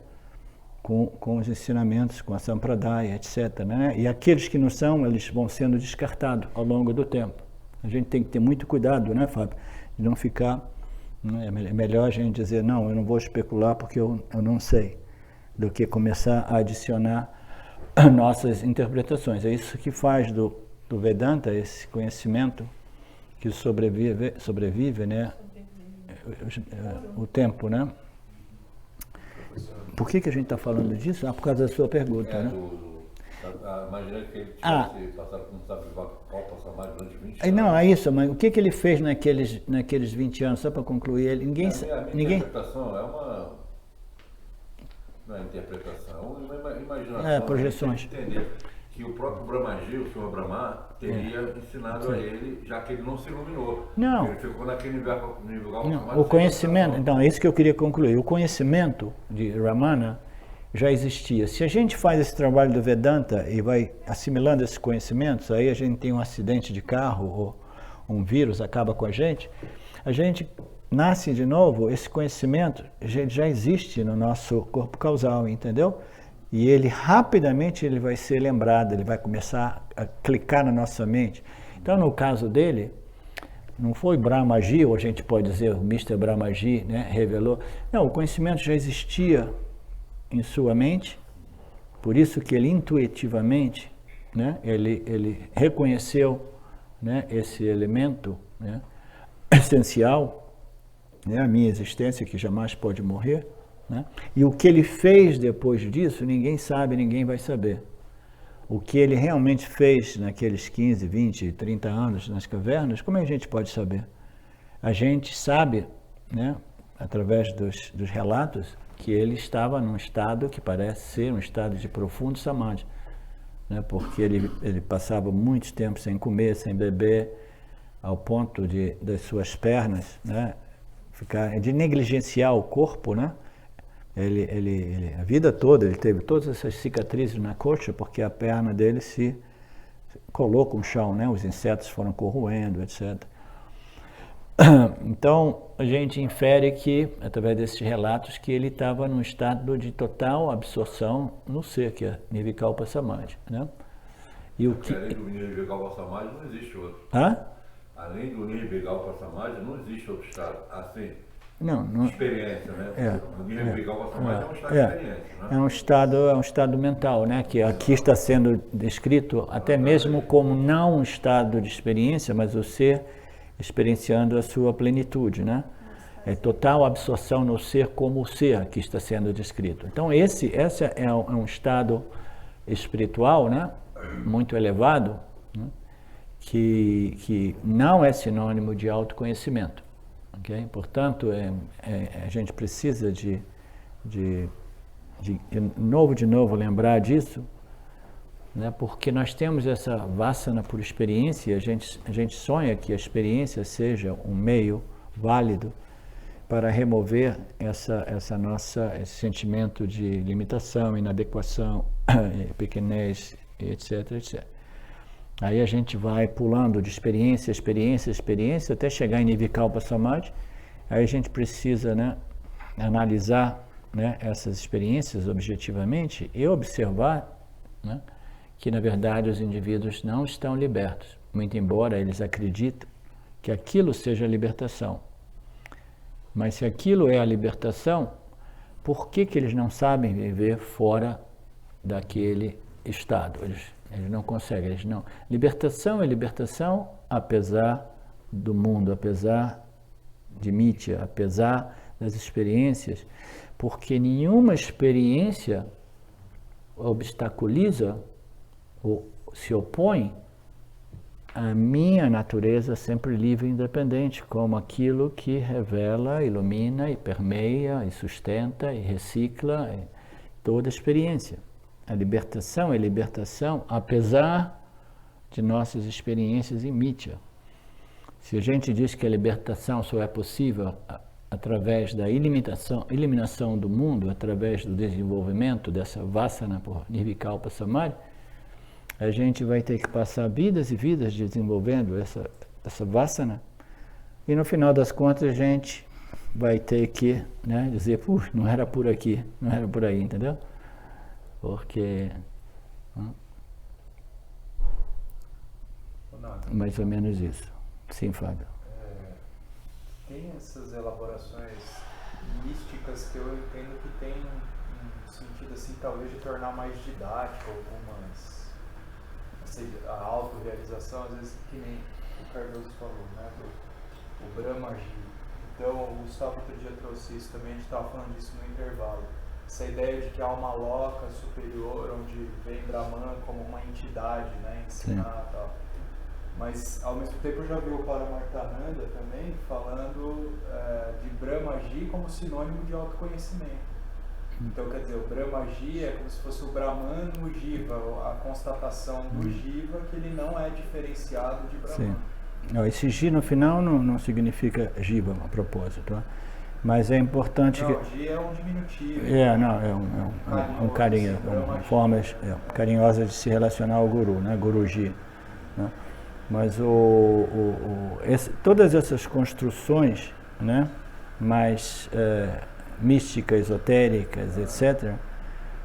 com os ensinamentos, com a Sampradaya, etc., né? E aqueles que não são, eles vão sendo descartados ao longo do tempo. A gente tem que ter muito cuidado, né, Fábio? De não ficar... Né? É melhor a gente dizer, não, eu não vou especular porque eu não sei, do que começar a adicionar nossas interpretações. É isso que faz do Vedanta, esse conhecimento que sobrevive, né? O tempo, né? Por que a gente está falando disso? Por causa da sua pergunta, né? Imagina que ele tivesse passado por um qual passar mais durante 20 anos. Não, é isso, mas o que ele fez naqueles 20 anos, só para concluir ele? Ninguém... interpretação é uma... Não é interpretação, é uma imaginação. Projeções. Entender que o próprio Brahmaji, o Sr. Brahma, teria ensinado a ele, já que ele não se iluminou. Não. Ele ficou naquele nível não, o conhecimento, então, é isso que eu queria concluir. O conhecimento de Ramana já existia. Se a gente faz esse trabalho do Vedanta e vai assimilando esses conhecimentos, aí a gente tem um acidente de carro ou um vírus acaba com a gente nasce de novo, esse conhecimento já existe no nosso corpo causal, entendeu? E ele rapidamente ele vai ser lembrado, ele vai começar a clicar na nossa mente. Então, no caso dele, não foi Brahmaji, ou a gente pode dizer o Mr. Brahmaji, né, revelou. Não, o conhecimento já existia em sua mente, por isso que ele intuitivamente, né, ele reconheceu, né, esse elemento, né, essencial, né, a minha existência que jamais pode morrer, né? E o que ele fez depois disso, ninguém sabe, ninguém vai saber. O que ele realmente fez naqueles 15, 20, 30 anos nas cavernas, como a gente pode saber? A gente sabe, né, através dos relatos, que ele estava num estado que parece ser um estado de profundo samadhi, né, porque ele passava muito tempo sem comer, sem beber, ao ponto das suas pernas, né, de negligenciar o corpo, né? Ele, a vida toda, ele teve todas essas cicatrizes na coxa porque a perna dele se colou com o chão, né? Os insetos foram corroendo, etc. Então, a gente infere que, através desses relatos, que ele estava num estado de total absorção no ser, que é Nirvikalpa Samadhi, né? E o que... Além do Nirvikalpa Samadhi, não existe outro. Hã? Além do Nirvikalpa Samadhi, não existe outro estado. Assim, não, experiência, né? O Nirvikalpa Samadhi é um estado de experiência, né? É um estado mental, né? Que aqui está sendo descrito até mesmo como não um estado de experiência, mas o ser experienciando a sua plenitude, né? É total absorção no ser como o ser que está sendo descrito. Então esse é um estado espiritual, né? Muito elevado, né? Que não é sinônimo de autoconhecimento, okay? Portanto, a gente precisa de novo lembrar disso, né? Porque nós temos essa vassana por experiência, a gente sonha que a experiência seja um meio válido para remover esse sentimento de limitação, inadequação, pequenez, etc, etc. Aí a gente vai pulando de experiência até chegar em Nirvikalpa Samadhi. Aí a gente precisa, né, analisar, né, essas experiências objetivamente e observar, né, que na verdade os indivíduos não estão libertos, muito embora eles acreditem que aquilo seja a libertação. Mas se aquilo é a libertação, por que eles não sabem viver fora daquele estado? Eles não conseguem, Libertação é libertação apesar do mundo, apesar de Mithya, apesar das experiências, porque nenhuma experiência obstaculiza ou se opõe a minha natureza sempre livre e independente, como aquilo que revela, ilumina e permeia e sustenta e recicla toda a experiência. A libertação é libertação apesar de nossas experiências em mítya. Se a gente diz que a libertação só é possível através da eliminação do mundo, através do desenvolvimento dessa Vasana por Nirvikalpa Samadhi, a gente vai ter que passar vidas e vidas desenvolvendo essa Vasana, e no final das contas a gente vai ter que, né, dizer, puxa, não era por aqui, não era por aí, entendeu? Porque... mais ou menos isso. Sim, Fábio. Tem essas elaborações místicas que eu entendo que tem um sentido assim, talvez de tornar mais didático algumas, a autorrealização, às vezes que nem o Cardoso falou, né, o Brahmaji. Então o Gustavo outro dia trouxe isso também, a gente estava falando disso no intervalo. Essa ideia de que há uma loca superior, onde vem Brahman como uma entidade, né, ensinar e tal. Mas, ao mesmo tempo, eu já vi o Paramarthananda também falando de Brahmaji como sinônimo de autoconhecimento. Então, quer dizer, o Brahmaji é como se fosse o Brahman no Jiva, a constatação do Jiva, que ele não é diferenciado de Brahman. Sim. Não, esse Ji no final não significa Jiva, a propósito, né? Mas é importante que... Não, Ji é um diminutivo. É um carinho, uma forma carinhosa de se relacionar ao Guru, né? Guruji, né? Mas todas essas construções, né, mais místicas, esotéricas, etc.,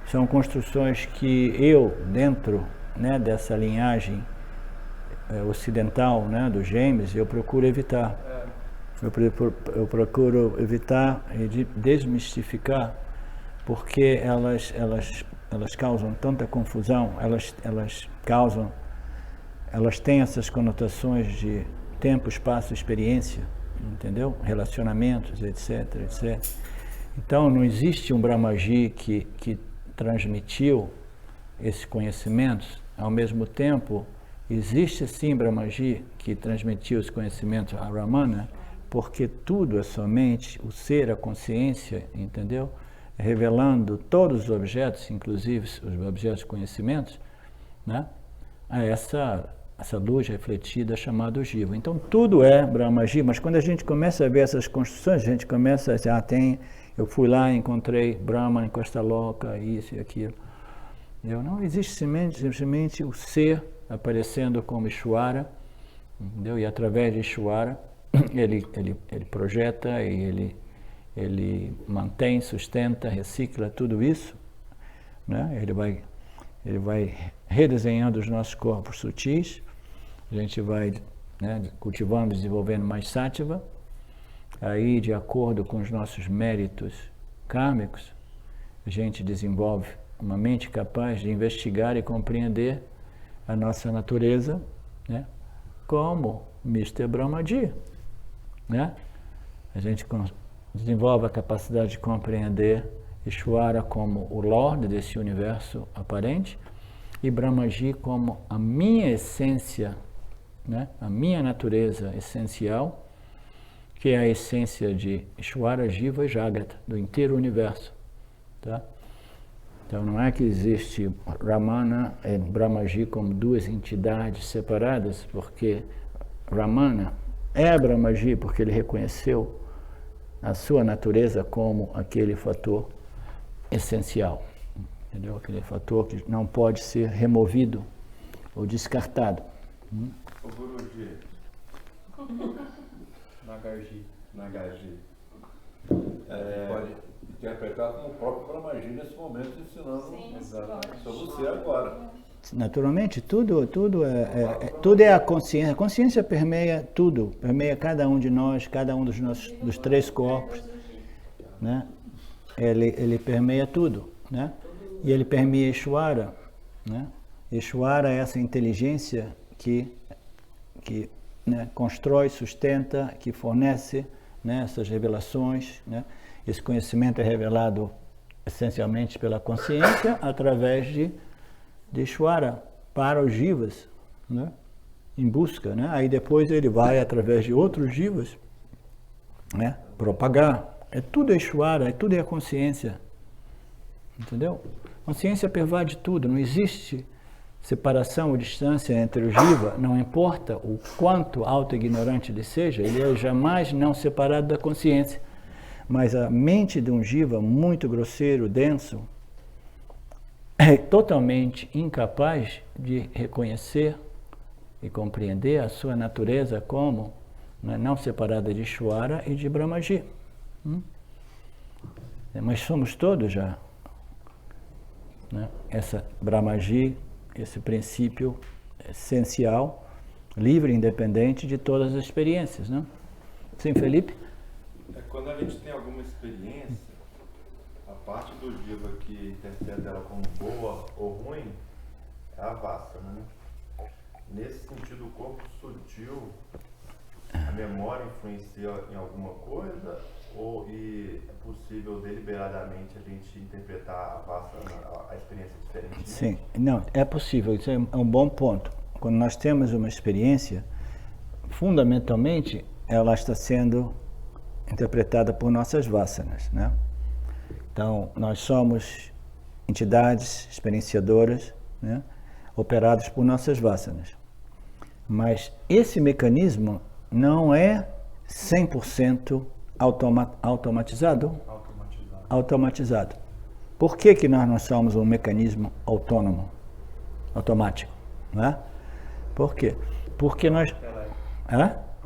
são construções que eu, dentro, né, dessa linhagem ocidental, né, dos Gêmeos, eu procuro evitar. Eu procuro evitar e desmistificar, porque elas causam tanta confusão, elas têm essas conotações de tempo, espaço, experiência, entendeu? Relacionamentos, etc, etc. Então, não existe um Brahmaji que transmitiu esses conhecimentos. Ao mesmo tempo, existe sim Brahmaji que transmitiu os conhecimentos a Ramana, porque tudo é somente o ser, a consciência, entendeu? Revelando todos os objetos, inclusive os objetos de conhecimentos, né? A essa luz refletida chamada Jiva. Então tudo é Brahmaji, mas quando a gente começa a ver essas construções, a gente começa a dizer, eu fui lá e encontrei Brahma em Costa Loca, isso e aquilo. Não existe simplesmente o ser aparecendo como Ishvara, entendeu? E através de Ishvara, ele projeta e ele mantém, sustenta, recicla tudo isso, né? Ele vai redesenhando os nossos corpos sutis, a gente vai, né, cultivando, desenvolvendo mais sattva, aí de acordo com os nossos méritos kármicos, a gente desenvolve uma mente capaz de investigar e compreender a nossa natureza, né, como Mr. Brahmaji, né? A gente desenvolve a capacidade de compreender Ishvara como o Lorde desse universo aparente e Brahmaji como a minha essência, né? A minha natureza essencial, que é a essência de Ishvara, Jiva e Jagrata, do inteiro universo. Tá? Então não é que existe Ramana e Brahmaji como duas entidades separadas, porque Ramana é Brahmaji porque ele reconheceu a sua natureza como aquele fator essencial, entendeu? Aquele fator que não pode ser removido ou descartado. O Guruji. Nagarji. Pode interpretar como o próprio Brahmaji nesse momento, ensinando sobre você agora. Naturalmente, tudo é a consciência. A consciência permeia tudo, permeia cada um de nós, cada um dos três corpos, né? Ele permeia tudo, né? E ele permeia Ishvara, né? Ishvara é essa inteligência que né, constrói, sustenta, que fornece, né, essas revelações, né? Esse conhecimento é revelado essencialmente pela consciência através de Ishvara para os jivas, né? em busca, né? Aí depois ele vai, através de outros jivas, né, propagar. Tudo é Ishvara, tudo é a consciência. Entendeu? Consciência pervade tudo, não existe separação ou distância entre o jiva, não importa o quanto auto-ignorante ele seja, ele é jamais não separado da consciência. Mas a mente de um jiva muito grosseiro, denso, é totalmente incapaz de reconhecer e compreender a sua natureza como, né, não separada de Ishvara e de Brahmaji. Mas somos todos já, né, essa Brahmaji, esse princípio essencial, livre e independente de todas as experiências, né? Sim, Felipe? Quando a gente tem alguma experiência, a parte do jiva que interpreta ela como boa ou ruim é a vassana, né? Nesse sentido, o corpo sutil, a memória influencia em alguma coisa? E é possível deliberadamente a gente interpretar a experiência diferentemente? Sim, não, é possível, isso é um bom ponto. Quando nós temos uma experiência, fundamentalmente ela está sendo interpretada por nossas vassanas, né? Então, nós somos entidades experienciadoras, né, operadas por nossas vassanas. Mas esse mecanismo não é 100% automatizado. Por que nós não somos um mecanismo autônomo, automático? Né? Por quê? Porque nós... Por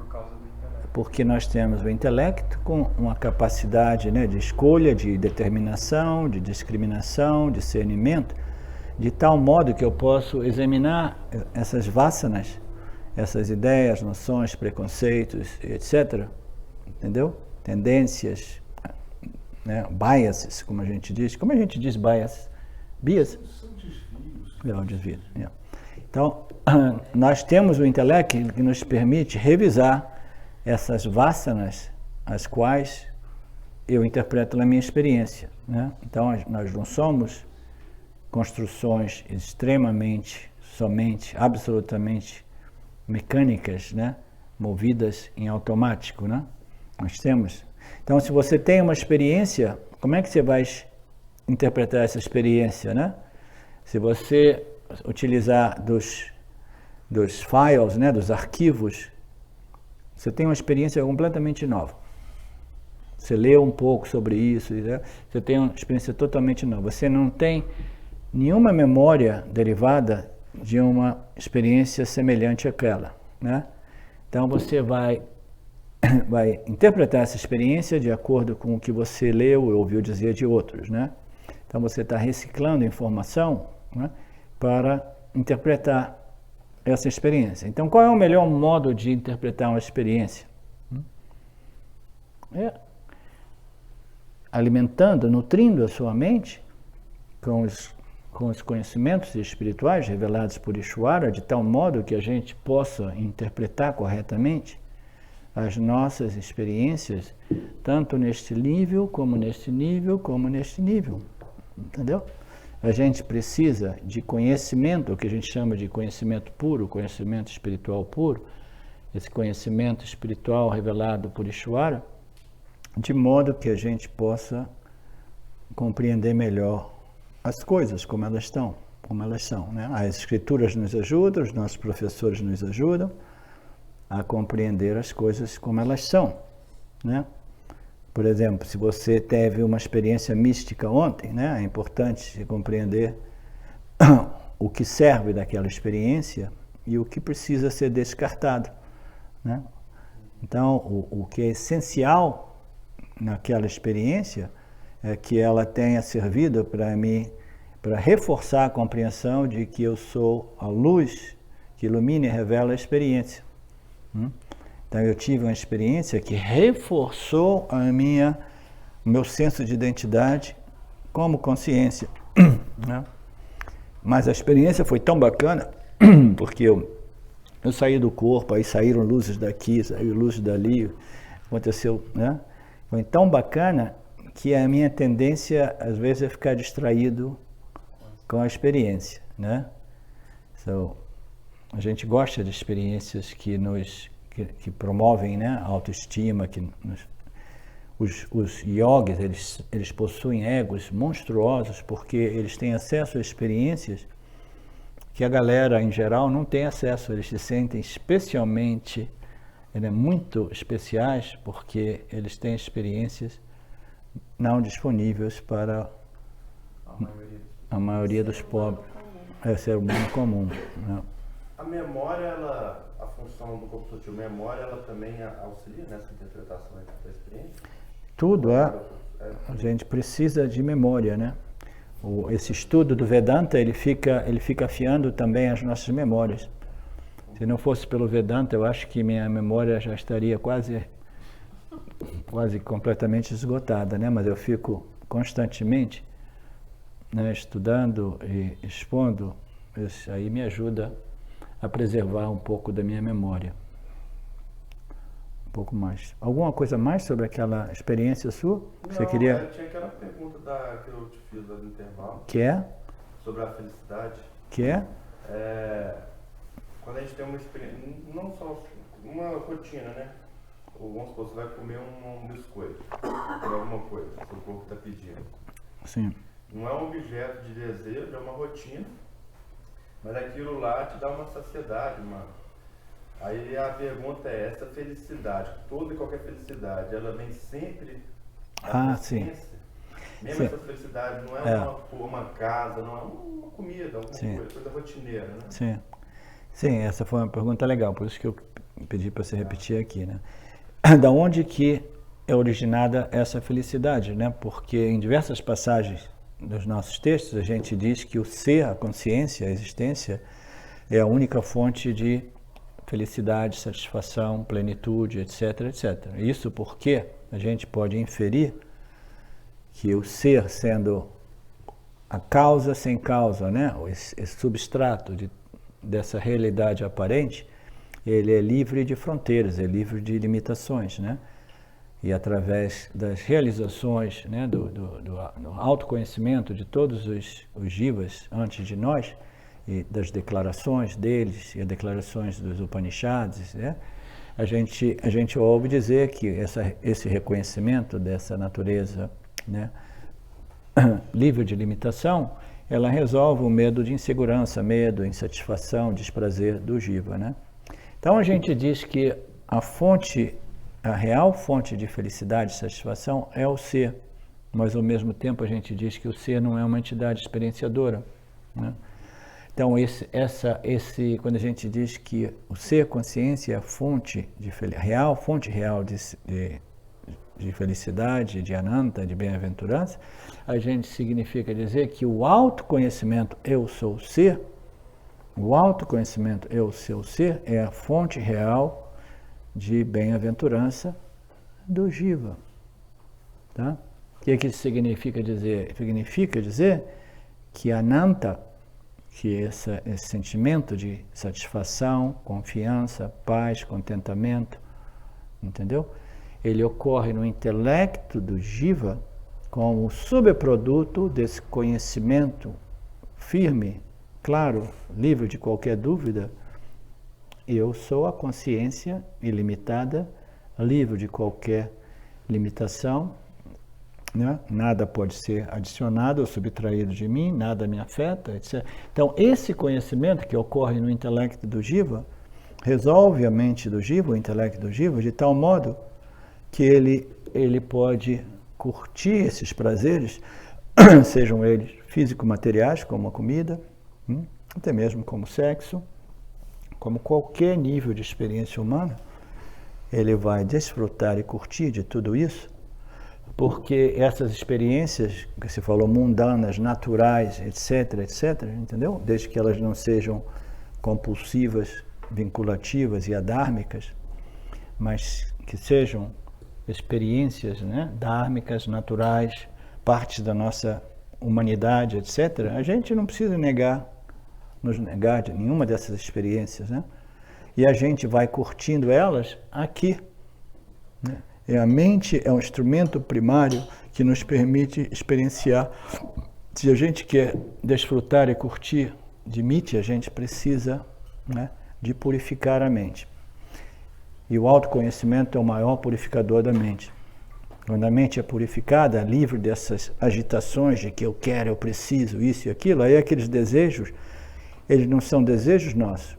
causa do intelecto. Porque nós temos o intelecto com uma capacidade, né, de escolha, de determinação, de discriminação, discernimento, de tal modo que eu posso examinar essas vassanas, essas ideias, noções, preconceitos, etc., entendeu? Tendências, né? Biases, como a gente diz. Como a gente diz bias? Bias? São desvios. Não, desvios. Yeah. Então, nós temos o intelecto que nos permite revisar essas vassanas, as quais eu interpreto na minha experiência, né? Então, nós não somos construções extremamente, somente, absolutamente mecânicas, né, movidas em automático, né? Nós temos. Então, se você tem uma experiência, como é que você vai interpretar essa experiência, né? Se você utilizar dos files, né, dos arquivos, você tem uma experiência completamente nova. Você leu um pouco sobre isso, né? Você tem uma experiência totalmente nova. Você não tem nenhuma memória derivada de uma experiência semelhante àquela, né? Então você vai interpretar essa experiência de acordo com o que você leu ou ouviu dizer de outros, né? Então você está reciclando informação, né, para interpretar essa experiência. Então qual é o melhor modo de interpretar uma experiência? É alimentando, nutrindo a sua mente com os conhecimentos espirituais revelados por Ishvara, de tal modo que a gente possa interpretar corretamente as nossas experiências, tanto neste nível, como neste nível, como neste nível. Entendeu? A gente precisa de conhecimento, o que a gente chama de conhecimento puro, conhecimento espiritual puro, esse conhecimento espiritual revelado por Ishvara, de modo que a gente possa compreender melhor as coisas como elas estão, como elas são, né? As escrituras nos ajudam, os nossos professores nos ajudam a compreender as coisas como elas são, né? Por exemplo, se você teve uma experiência mística ontem, né, é importante compreender o que serve daquela experiência e o que precisa ser descartado, né? Então, o que é essencial naquela experiência é que ela tenha servido para reforçar a compreensão de que eu sou a luz que ilumina e revela a experiência. Então eu tive uma experiência que reforçou o meu senso de identidade como consciência, né? Mas a experiência foi tão bacana, porque eu saí do corpo, aí saíram luzes daqui, saíram luzes dali, aconteceu, né? Foi tão bacana que a minha tendência, às vezes, é ficar distraído com a experiência, né? A gente gosta de experiências que promovem, né, a autoestima, os yogis, eles possuem egos monstruosos porque eles têm acesso a experiências que a galera, em geral, não tem acesso. Eles se sentem especialmente, muito especiais porque eles têm experiências não disponíveis para a maioria dos pobres, ser humano comum, né? A memória, a função do corpo sutil, memória, ela também auxilia nessa interpretação da experiência? Tudo a gente precisa de memória, né? Esse estudo do Vedanta, ele fica afiando também as nossas memórias. Se não fosse pelo Vedanta, eu acho que minha memória já estaria quase completamente esgotada, né? Mas eu fico constantemente, né, estudando e expondo. Isso aí me ajuda a preservar um pouco da minha memória. Um pouco mais. Alguma coisa mais sobre aquela experiência sua? Você queria? Tinha aquela pergunta que eu te fiz no intervalo. Que é? Sobre a felicidade. Que é? Quando a gente tem uma experiência, não só uma rotina, né? Ou vamos supor, você vai comer um biscoito, ou alguma coisa que o corpo está pedindo. Sim. Não é um objeto de desejo, é uma rotina, mas aquilo lá te dá uma saciedade, Aí a pergunta é, essa felicidade, toda e qualquer felicidade, ela vem sempre da consciência? Mesmo sim. essa felicidade não é uma casa, não é uma comida, alguma coisa rotineira, né? Sim. Sim, essa foi uma pergunta legal, por isso que eu pedi para você repetir aqui, né? Da onde que é originada essa felicidade, né? Porque em diversas passagens dos nossos textos a gente diz que o ser, a consciência, a existência é a única fonte de felicidade, satisfação, plenitude, etc, etc. Isso porque a gente pode inferir que o ser, sendo a causa sem causa, né? Esse substrato dessa realidade aparente, ele é livre de fronteiras, é livre de limitações, né? E através das realizações, né, do autoconhecimento de todos os jivas antes de nós, e das declarações deles e as declarações dos Upanishads, né, a gente ouve dizer que esse reconhecimento dessa natureza, né, livre de limitação, ela resolve o medo de insegurança, medo, insatisfação, desprazer do jiva, né? Então a gente diz que a real fonte de felicidade e satisfação é o ser, mas ao mesmo tempo a gente diz que o ser não é uma entidade experienciadora, né? Então quando a gente diz que o ser, consciência, é a fonte real de felicidade, de ananta, de bem-aventurança, a gente significa dizer que o autoconhecimento eu sou o ser, o autoconhecimento eu sou o ser é a fonte real de bem-aventurança do jiva, tá? O que isso significa dizer? Significa dizer que ananta, que esse sentimento de satisfação, confiança, paz, contentamento, entendeu? Ele ocorre no intelecto do jiva como subproduto desse conhecimento firme, claro, livre de qualquer dúvida. Eu sou a consciência ilimitada, livre de qualquer limitação, né? Nada pode ser adicionado ou subtraído de mim, nada me afeta, etc. Então, esse conhecimento que ocorre no intelecto do jiva resolve a mente do jiva, o intelecto do jiva, de tal modo que ele pode curtir esses prazeres, sejam eles físico-materiais, como a comida, até mesmo como sexo, como qualquer nível de experiência humana, ele vai desfrutar e curtir de tudo isso, porque essas experiências, que se falou, mundanas, naturais, etc., etc., entendeu? Desde que elas não sejam compulsivas, vinculativas e adármicas, mas que sejam experiências, né, dármicas, naturais, partes da nossa humanidade, etc., a gente não precisa nos negar de nenhuma dessas experiências, né? E a gente vai curtindo elas aqui, né? E a mente é um instrumento primário que nos permite experienciar. Se a gente quer desfrutar e curtir de miti, a gente precisa, né, de purificar a mente. E o autoconhecimento é o maior purificador da mente. Quando a mente é purificada, livre dessas agitações de que eu quero, eu preciso, isso e aquilo, aí aqueles desejos, eles não são desejos nossos.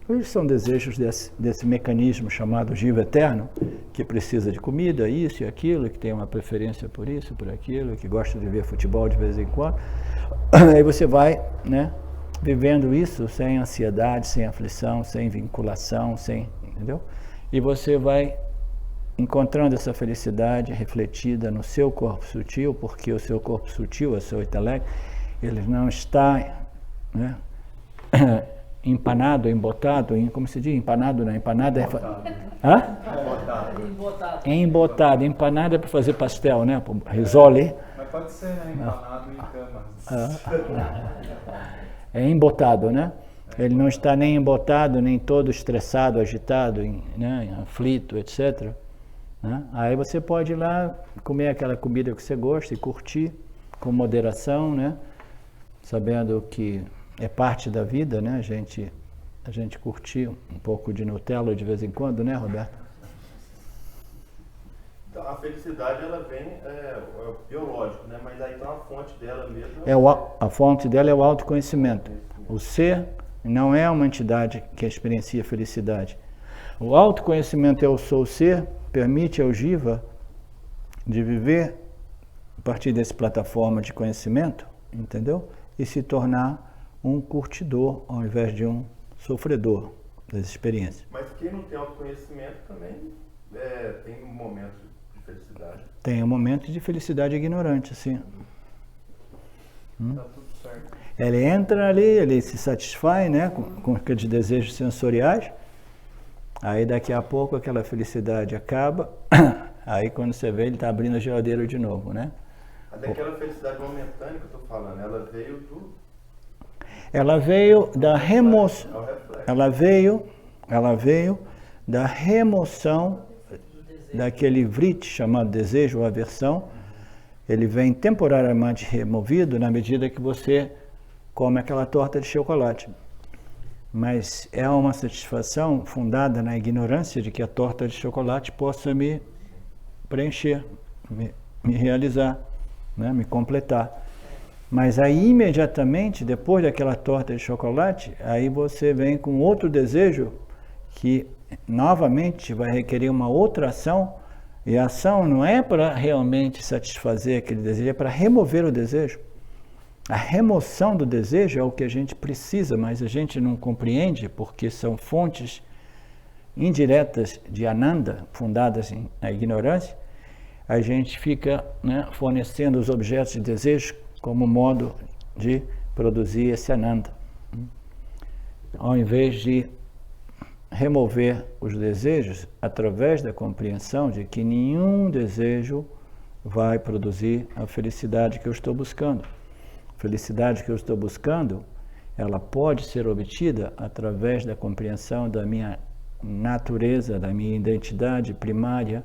Eles são desejos desse mecanismo chamado jiva eterno, que precisa de comida, isso e aquilo, que tem uma preferência por isso, por aquilo, que gosta de ver futebol de vez em quando. Aí você vai, né, vivendo isso sem ansiedade, sem aflição, sem vinculação, entendeu? E você vai encontrando essa felicidade refletida no seu corpo sutil, porque o seu corpo sutil, o seu intelecto, ele não está, né, empanado, embotado, como se diz? Empanado, não, empanado é... Hã? Embotado. Embotado, empanado é para fazer pastel, né? Risole. Mas pode ser, né? Empanado em cama. É embotado, né? Ele não está nem embotado, nem todo estressado, agitado, né, aflito, etc. Né? Aí você pode ir lá comer aquela comida que você gosta e curtir com moderação, né? Sabendo que é parte da vida, né? A gente curtir um pouco de Nutella de vez em quando, né, Roberto? Então, a felicidade, ela vem, é biológico, né? Mas aí então a fonte dela mesmo... A fonte dela é o autoconhecimento. O ser não é uma entidade que experiencia felicidade. O autoconhecimento eu sou o ser, permite ao Jiva de viver a partir dessa plataforma de conhecimento, entendeu? E se tornar um curtidor ao invés de um sofredor das experiências. Mas quem não tem autoconhecimento também tem um momento de felicidade. Tem um momento de felicidade ignorante, sim. Tá tudo certo. Ele entra ali, ele se satisfaz, né, com aqueles desejos sensoriais, aí daqui a pouco aquela felicidade acaba, aí quando você vê ele está abrindo a geladeira de novo, né? Daquela felicidade momentânea que eu estou falando, ela veio do... Ela veio da remoção, ela veio da remoção daquele vriti chamado desejo ou aversão. Ele vem temporariamente removido na medida que você come aquela torta de chocolate. Mas é uma satisfação fundada na ignorância de que a torta de chocolate possa me preencher, me realizar, né, me completar. Mas aí imediatamente, depois daquela torta de chocolate, aí você vem com outro desejo que novamente vai requerer uma outra ação, e a ação não é para realmente satisfazer aquele desejo, é para remover o desejo. A remoção do desejo é o que a gente precisa, mas a gente não compreende porque são fontes indiretas de Ananda, fundadas na ignorância. A gente fica, né, fornecendo os objetos de desejo como modo de produzir esse Ananda, ao invés de remover os desejos através da compreensão de que nenhum desejo vai produzir a felicidade que eu estou buscando. A felicidade que eu estou buscando, ela pode ser obtida através da compreensão da minha natureza, da minha identidade primária,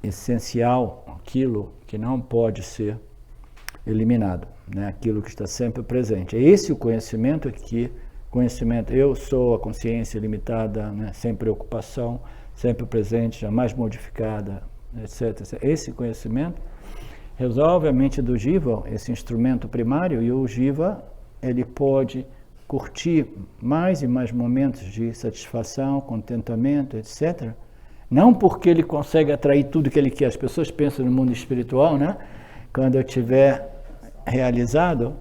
essencial, aquilo que não pode ser eliminado, né? Aquilo que está sempre presente. É esse o conhecimento eu sou a consciência limitada, né? Sem preocupação, sempre presente, jamais modificada, etc. Esse conhecimento resolve a mente do Jiva, esse instrumento primário, e o Jiva ele pode curtir mais e mais momentos de satisfação, contentamento, etc. Não porque ele consegue atrair tudo que ele quer. As pessoas pensam no mundo espiritual, né? Quando eu tiver realizado,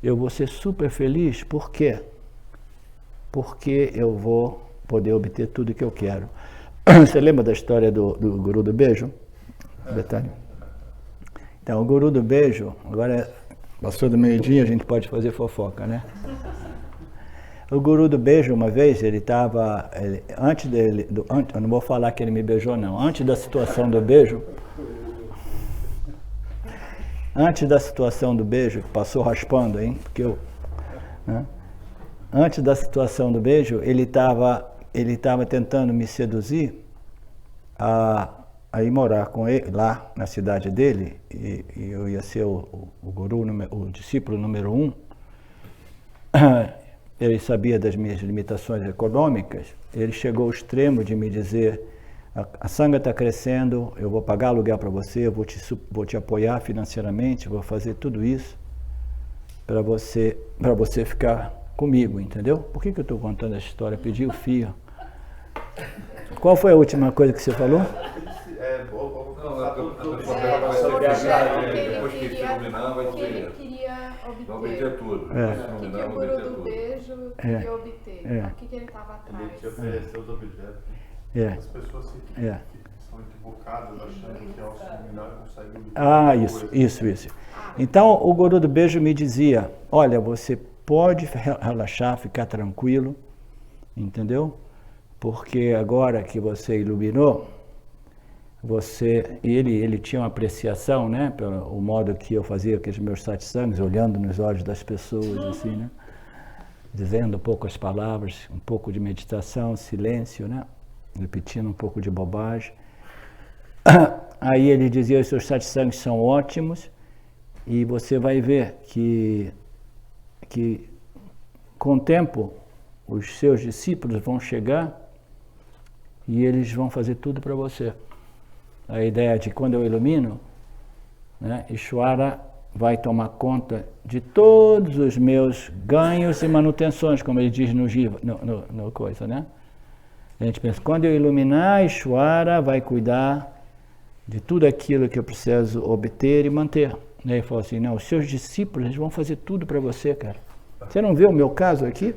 eu vou ser super feliz. Por quê? Porque eu vou poder obter tudo que eu quero. Você lembra da história do guru do beijo, Betânia? Então, o guru do beijo, agora passou do meio-dia, a gente pode fazer fofoca, né? O guru do beijo, uma vez, ele estava, antes dele, eu não vou falar que ele me beijou, não, antes da situação do beijo, que passou raspando, hein? Porque né? Antes da situação do beijo, ele estava tentando me seduzir a ir morar com ele lá na cidade dele, e eu ia ser o guru, o discípulo número 1. ele sabia das minhas limitações econômicas, ele chegou ao extremo de me dizer: a Sangha está crescendo, eu vou pagar aluguel para você, eu vou te apoiar financeiramente, vou fazer tudo isso para você ficar comigo, entendeu? Por que eu estou contando essa história? Pedi o fio. Qual foi a última coisa que você falou? Depois que se iluminar, vai Ele queria vai obter. obter tudo. O que o guru do beijo queria obter? É. O que ele estava Ele te atrás? ofereceu os objetos. É. As pessoas que são equivocadas, achando que ao se iluminar conseguem... Ah, isso. Então, o guru do beijo me dizia: olha, você pode relaxar, ficar tranquilo, entendeu? Porque agora que você iluminou, ele tinha uma apreciação, né, pelo modo que eu fazia aqueles meus satsangs, olhando nos olhos das pessoas, assim, né, dizendo poucas palavras, um pouco de meditação, silêncio, né, repetindo um pouco de bobagem. Aí ele dizia: os seus satsangs são ótimos e você vai ver que com o tempo os seus discípulos vão chegar e eles vão fazer tudo para você. A ideia de quando eu ilumino, né, Ishvara vai tomar conta de todos os meus ganhos e manutenções, como ele diz no coisa, né? A gente pensa, quando eu iluminar, Ishvara vai cuidar de tudo aquilo que eu preciso obter e manter. E aí ele falou assim: não, os seus discípulos eles vão fazer tudo para você, cara. Você não vê o meu caso aqui?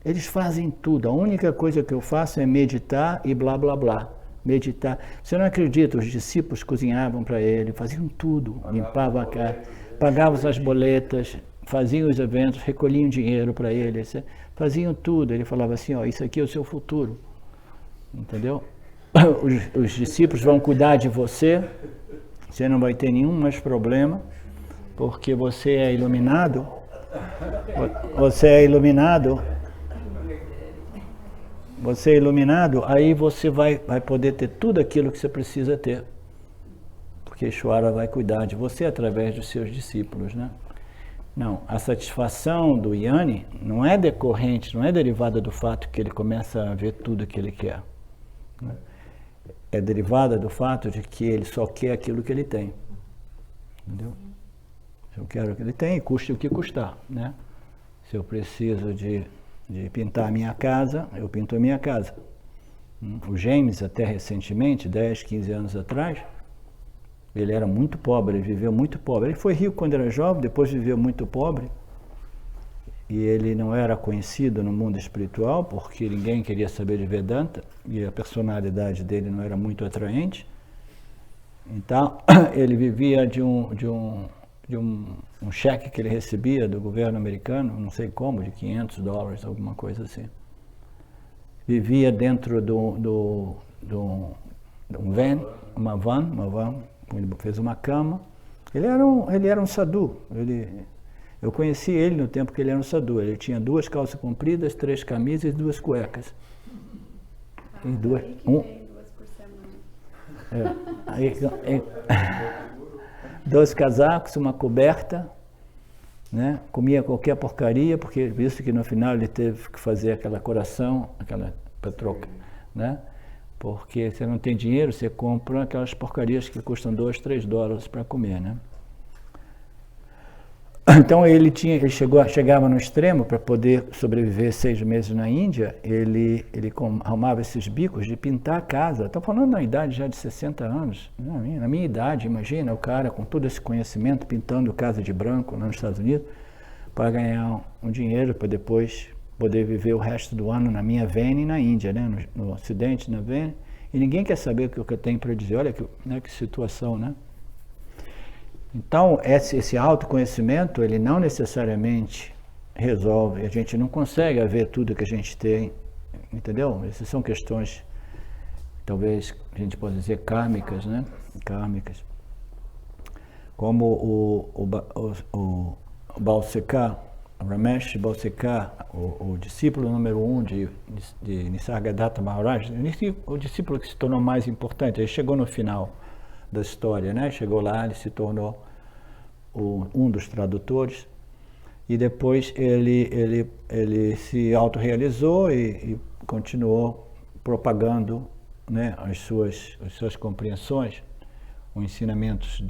Eles fazem tudo. A única coisa que eu faço é meditar e blá, blá, blá. Meditar. Você não acredita, os discípulos cozinhavam para ele, faziam tudo, limpavam a casa, pagavam as boletas, faziam os eventos, recolhiam dinheiro para ele, faziam tudo. Ele falava assim: ó, isso aqui é o seu futuro, entendeu? Os discípulos vão cuidar de você, você não vai ter nenhum mais problema, porque você é iluminado, aí você vai poder ter tudo aquilo que você precisa ter. Porque Ishvara vai cuidar de você através dos seus discípulos, né? Não, a satisfação do Yanni não é decorrente, não é derivada do fato que ele começa a ver tudo que ele quer, né? É derivada do fato de que ele só quer aquilo que ele tem. Entendeu? Se eu quero o que ele tem, custe o que custar, né? Se eu preciso de pintar a minha casa, eu pinto a minha casa. O James, até recentemente, 10, 15 anos atrás, ele era muito pobre, ele viveu muito pobre. Ele foi rico quando era jovem, depois viveu muito pobre. E ele não era conhecido no mundo espiritual, porque ninguém queria saber de Vedanta, e a personalidade dele não era muito atraente. Então, ele vivia de um cheque que ele recebia do governo americano, não sei como, de $500, alguma coisa assim. Vivia dentro de um van, uma van, ele fez uma cama. Ele era um sadhu. Eu conheci ele no tempo que ele era um sadhu. Ele tinha 2 calças compridas, 3 camisas e 2 cuecas. E duas por semana. 2 casacos, uma coberta, né? Comia qualquer porcaria, porque visto que no final ele teve que fazer aquela coração, aquela para troca, né? Porque você não tem dinheiro, você compra aquelas porcarias que custam $2-3 para comer, né? Então chegava no extremo para poder sobreviver 6 meses na Índia. Ele arrumava esses bicos de pintar a casa. Estou falando na idade já de 60 anos. Na minha idade, imagina o cara com todo esse conhecimento pintando casa de branco lá nos Estados Unidos para ganhar um dinheiro para depois poder viver o resto do ano na minha Vênia e na Índia, né? No Ocidente, na Vênia. E ninguém quer saber o que eu tenho para dizer. Olha que situação, né? Então, esse autoconhecimento, ele não necessariamente resolve, a gente não consegue ver tudo que a gente tem, entendeu? Essas são questões, talvez a gente possa dizer kármicas, né? Kármicas. Como o Balsekar, Ramesh Balsekar, o discípulo número 1 de Nisargadatta Maharaj, o discípulo que se tornou mais importante, ele chegou no final da história, né? Chegou lá, ele se tornou um dos tradutores. e depois ele se autorrealizou e continuou propagando, né, as suas compreensões. Os ensinamentos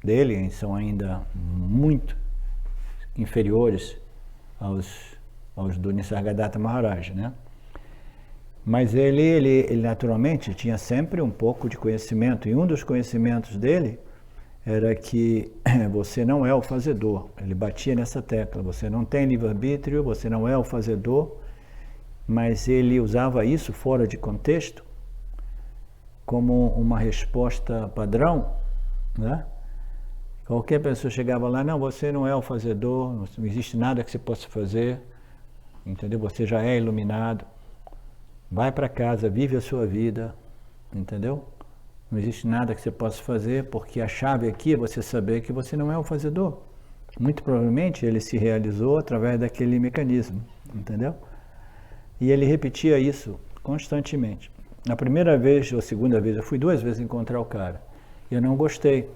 dele são ainda muito inferiores aos do Nisargadatta Maharaj, né? Mas ele naturalmente tinha sempre um pouco de conhecimento, e um dos conhecimentos dele era que você não é o fazedor. Ele batia nessa tecla, você não tem livre-arbítrio, você não é o fazedor, mas ele usava isso fora de contexto como uma resposta padrão, né? Qualquer pessoa chegava lá, não, você não é o fazedor, não existe nada que você possa fazer, entendeu? Você já é iluminado, vai para casa, vive a sua vida, entendeu? Não existe nada que você possa fazer, porque a chave aqui é você saber que você não é o fazedor. Muito provavelmente ele se realizou através daquele mecanismo, entendeu? E ele repetia isso constantemente. Na primeira vez ou segunda vez, eu fui 2 vezes encontrar o cara. E eu não gostei,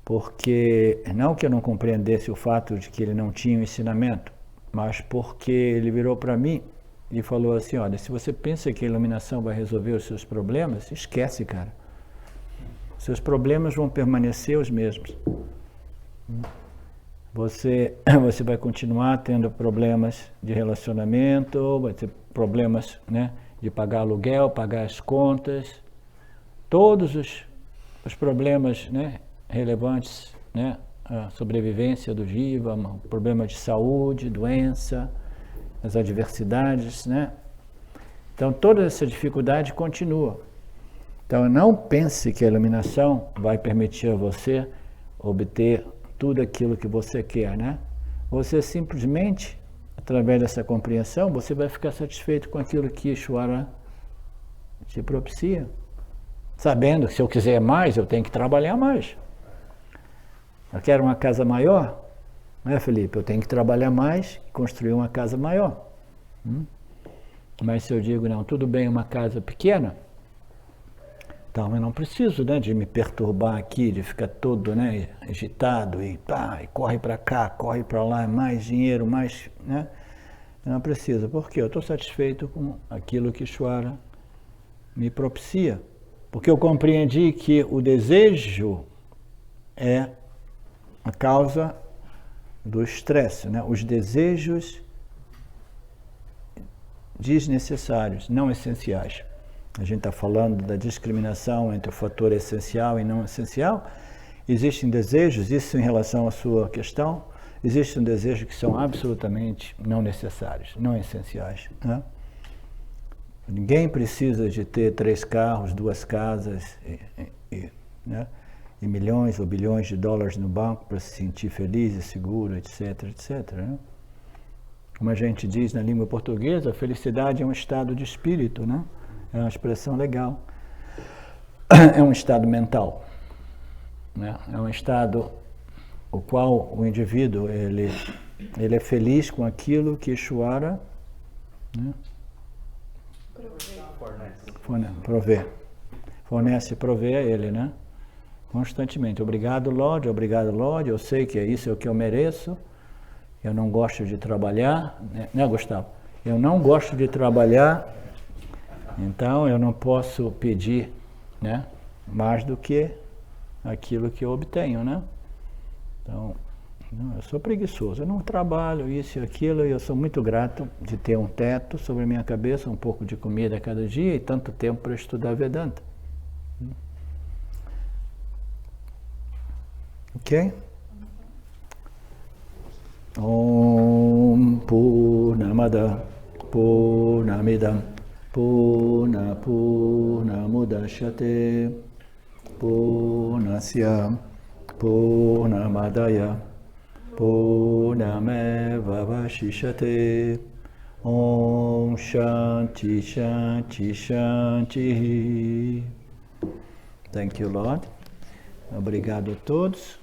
porque não que eu não compreendesse o fato de que ele não tinha o ensinamento, mas porque ele virou para mim e falou assim, olha, se você pensa que a iluminação vai resolver os seus problemas, esquece, cara. Seus problemas vão permanecer os mesmos. Você vai continuar tendo problemas de relacionamento, vai ter problemas, né, de pagar aluguel, pagar as contas, todos os problemas, né, relevantes, né, a sobrevivência do jiva, problema de saúde, doença, as adversidades, né? Então toda essa dificuldade continua. Então não pense que a iluminação vai permitir a você obter tudo aquilo que você quer, né? Você simplesmente, através dessa compreensão, você vai ficar satisfeito com aquilo que Ishvara te propicia, sabendo que se eu quiser mais, eu tenho que trabalhar mais. Eu quero uma casa maior, né, Felipe? Eu tenho que trabalhar mais e construir uma casa maior. Mas se eu digo, não, tudo bem, uma casa pequena, então eu não preciso, né, de me perturbar aqui, de ficar todo, né, agitado e corre para cá, corre para lá, mais dinheiro, mais, né? Eu não preciso, porque eu estou satisfeito com aquilo que Ishvara me propicia. Porque eu compreendi que o desejo é a causa do estresse, né? Os desejos desnecessários, não essenciais. A gente está falando da discriminação entre o fator essencial e não essencial. Existem desejos, isso em relação à sua questão, existem desejos que são absolutamente não necessários, não essenciais, né? Ninguém precisa de ter 3 carros, 2 casas, né? E milhões ou bilhões de dólares no banco para se sentir feliz e seguro, etc, etc, né? Como a gente diz na língua portuguesa, a felicidade é um estado de espírito, né? É uma expressão legal. É um estado mental, né? É um estado o qual o indivíduo ele é feliz com aquilo que Ishvara, né, fornece e provê a ele, né? Constantemente. Obrigado, Lorde, eu sei que isso é o que eu mereço, eu não gosto de trabalhar, né, Gustavo? Eu não gosto de trabalhar, então eu não posso pedir, né, mais do que aquilo que eu obtenho, né? Então, eu sou preguiçoso, eu não trabalho isso e aquilo, e eu sou muito grato de ter um teto sobre a minha cabeça, um pouco de comida a cada dia e tanto tempo para estudar Vedanta. Ok? Om Purnamada Purnamidam Purnamudachyate Purnasya Purnamadaya Purnameva Vashishyate. Om Shanti Shanti Shanti. Thank you, Lord. Obrigado a todos.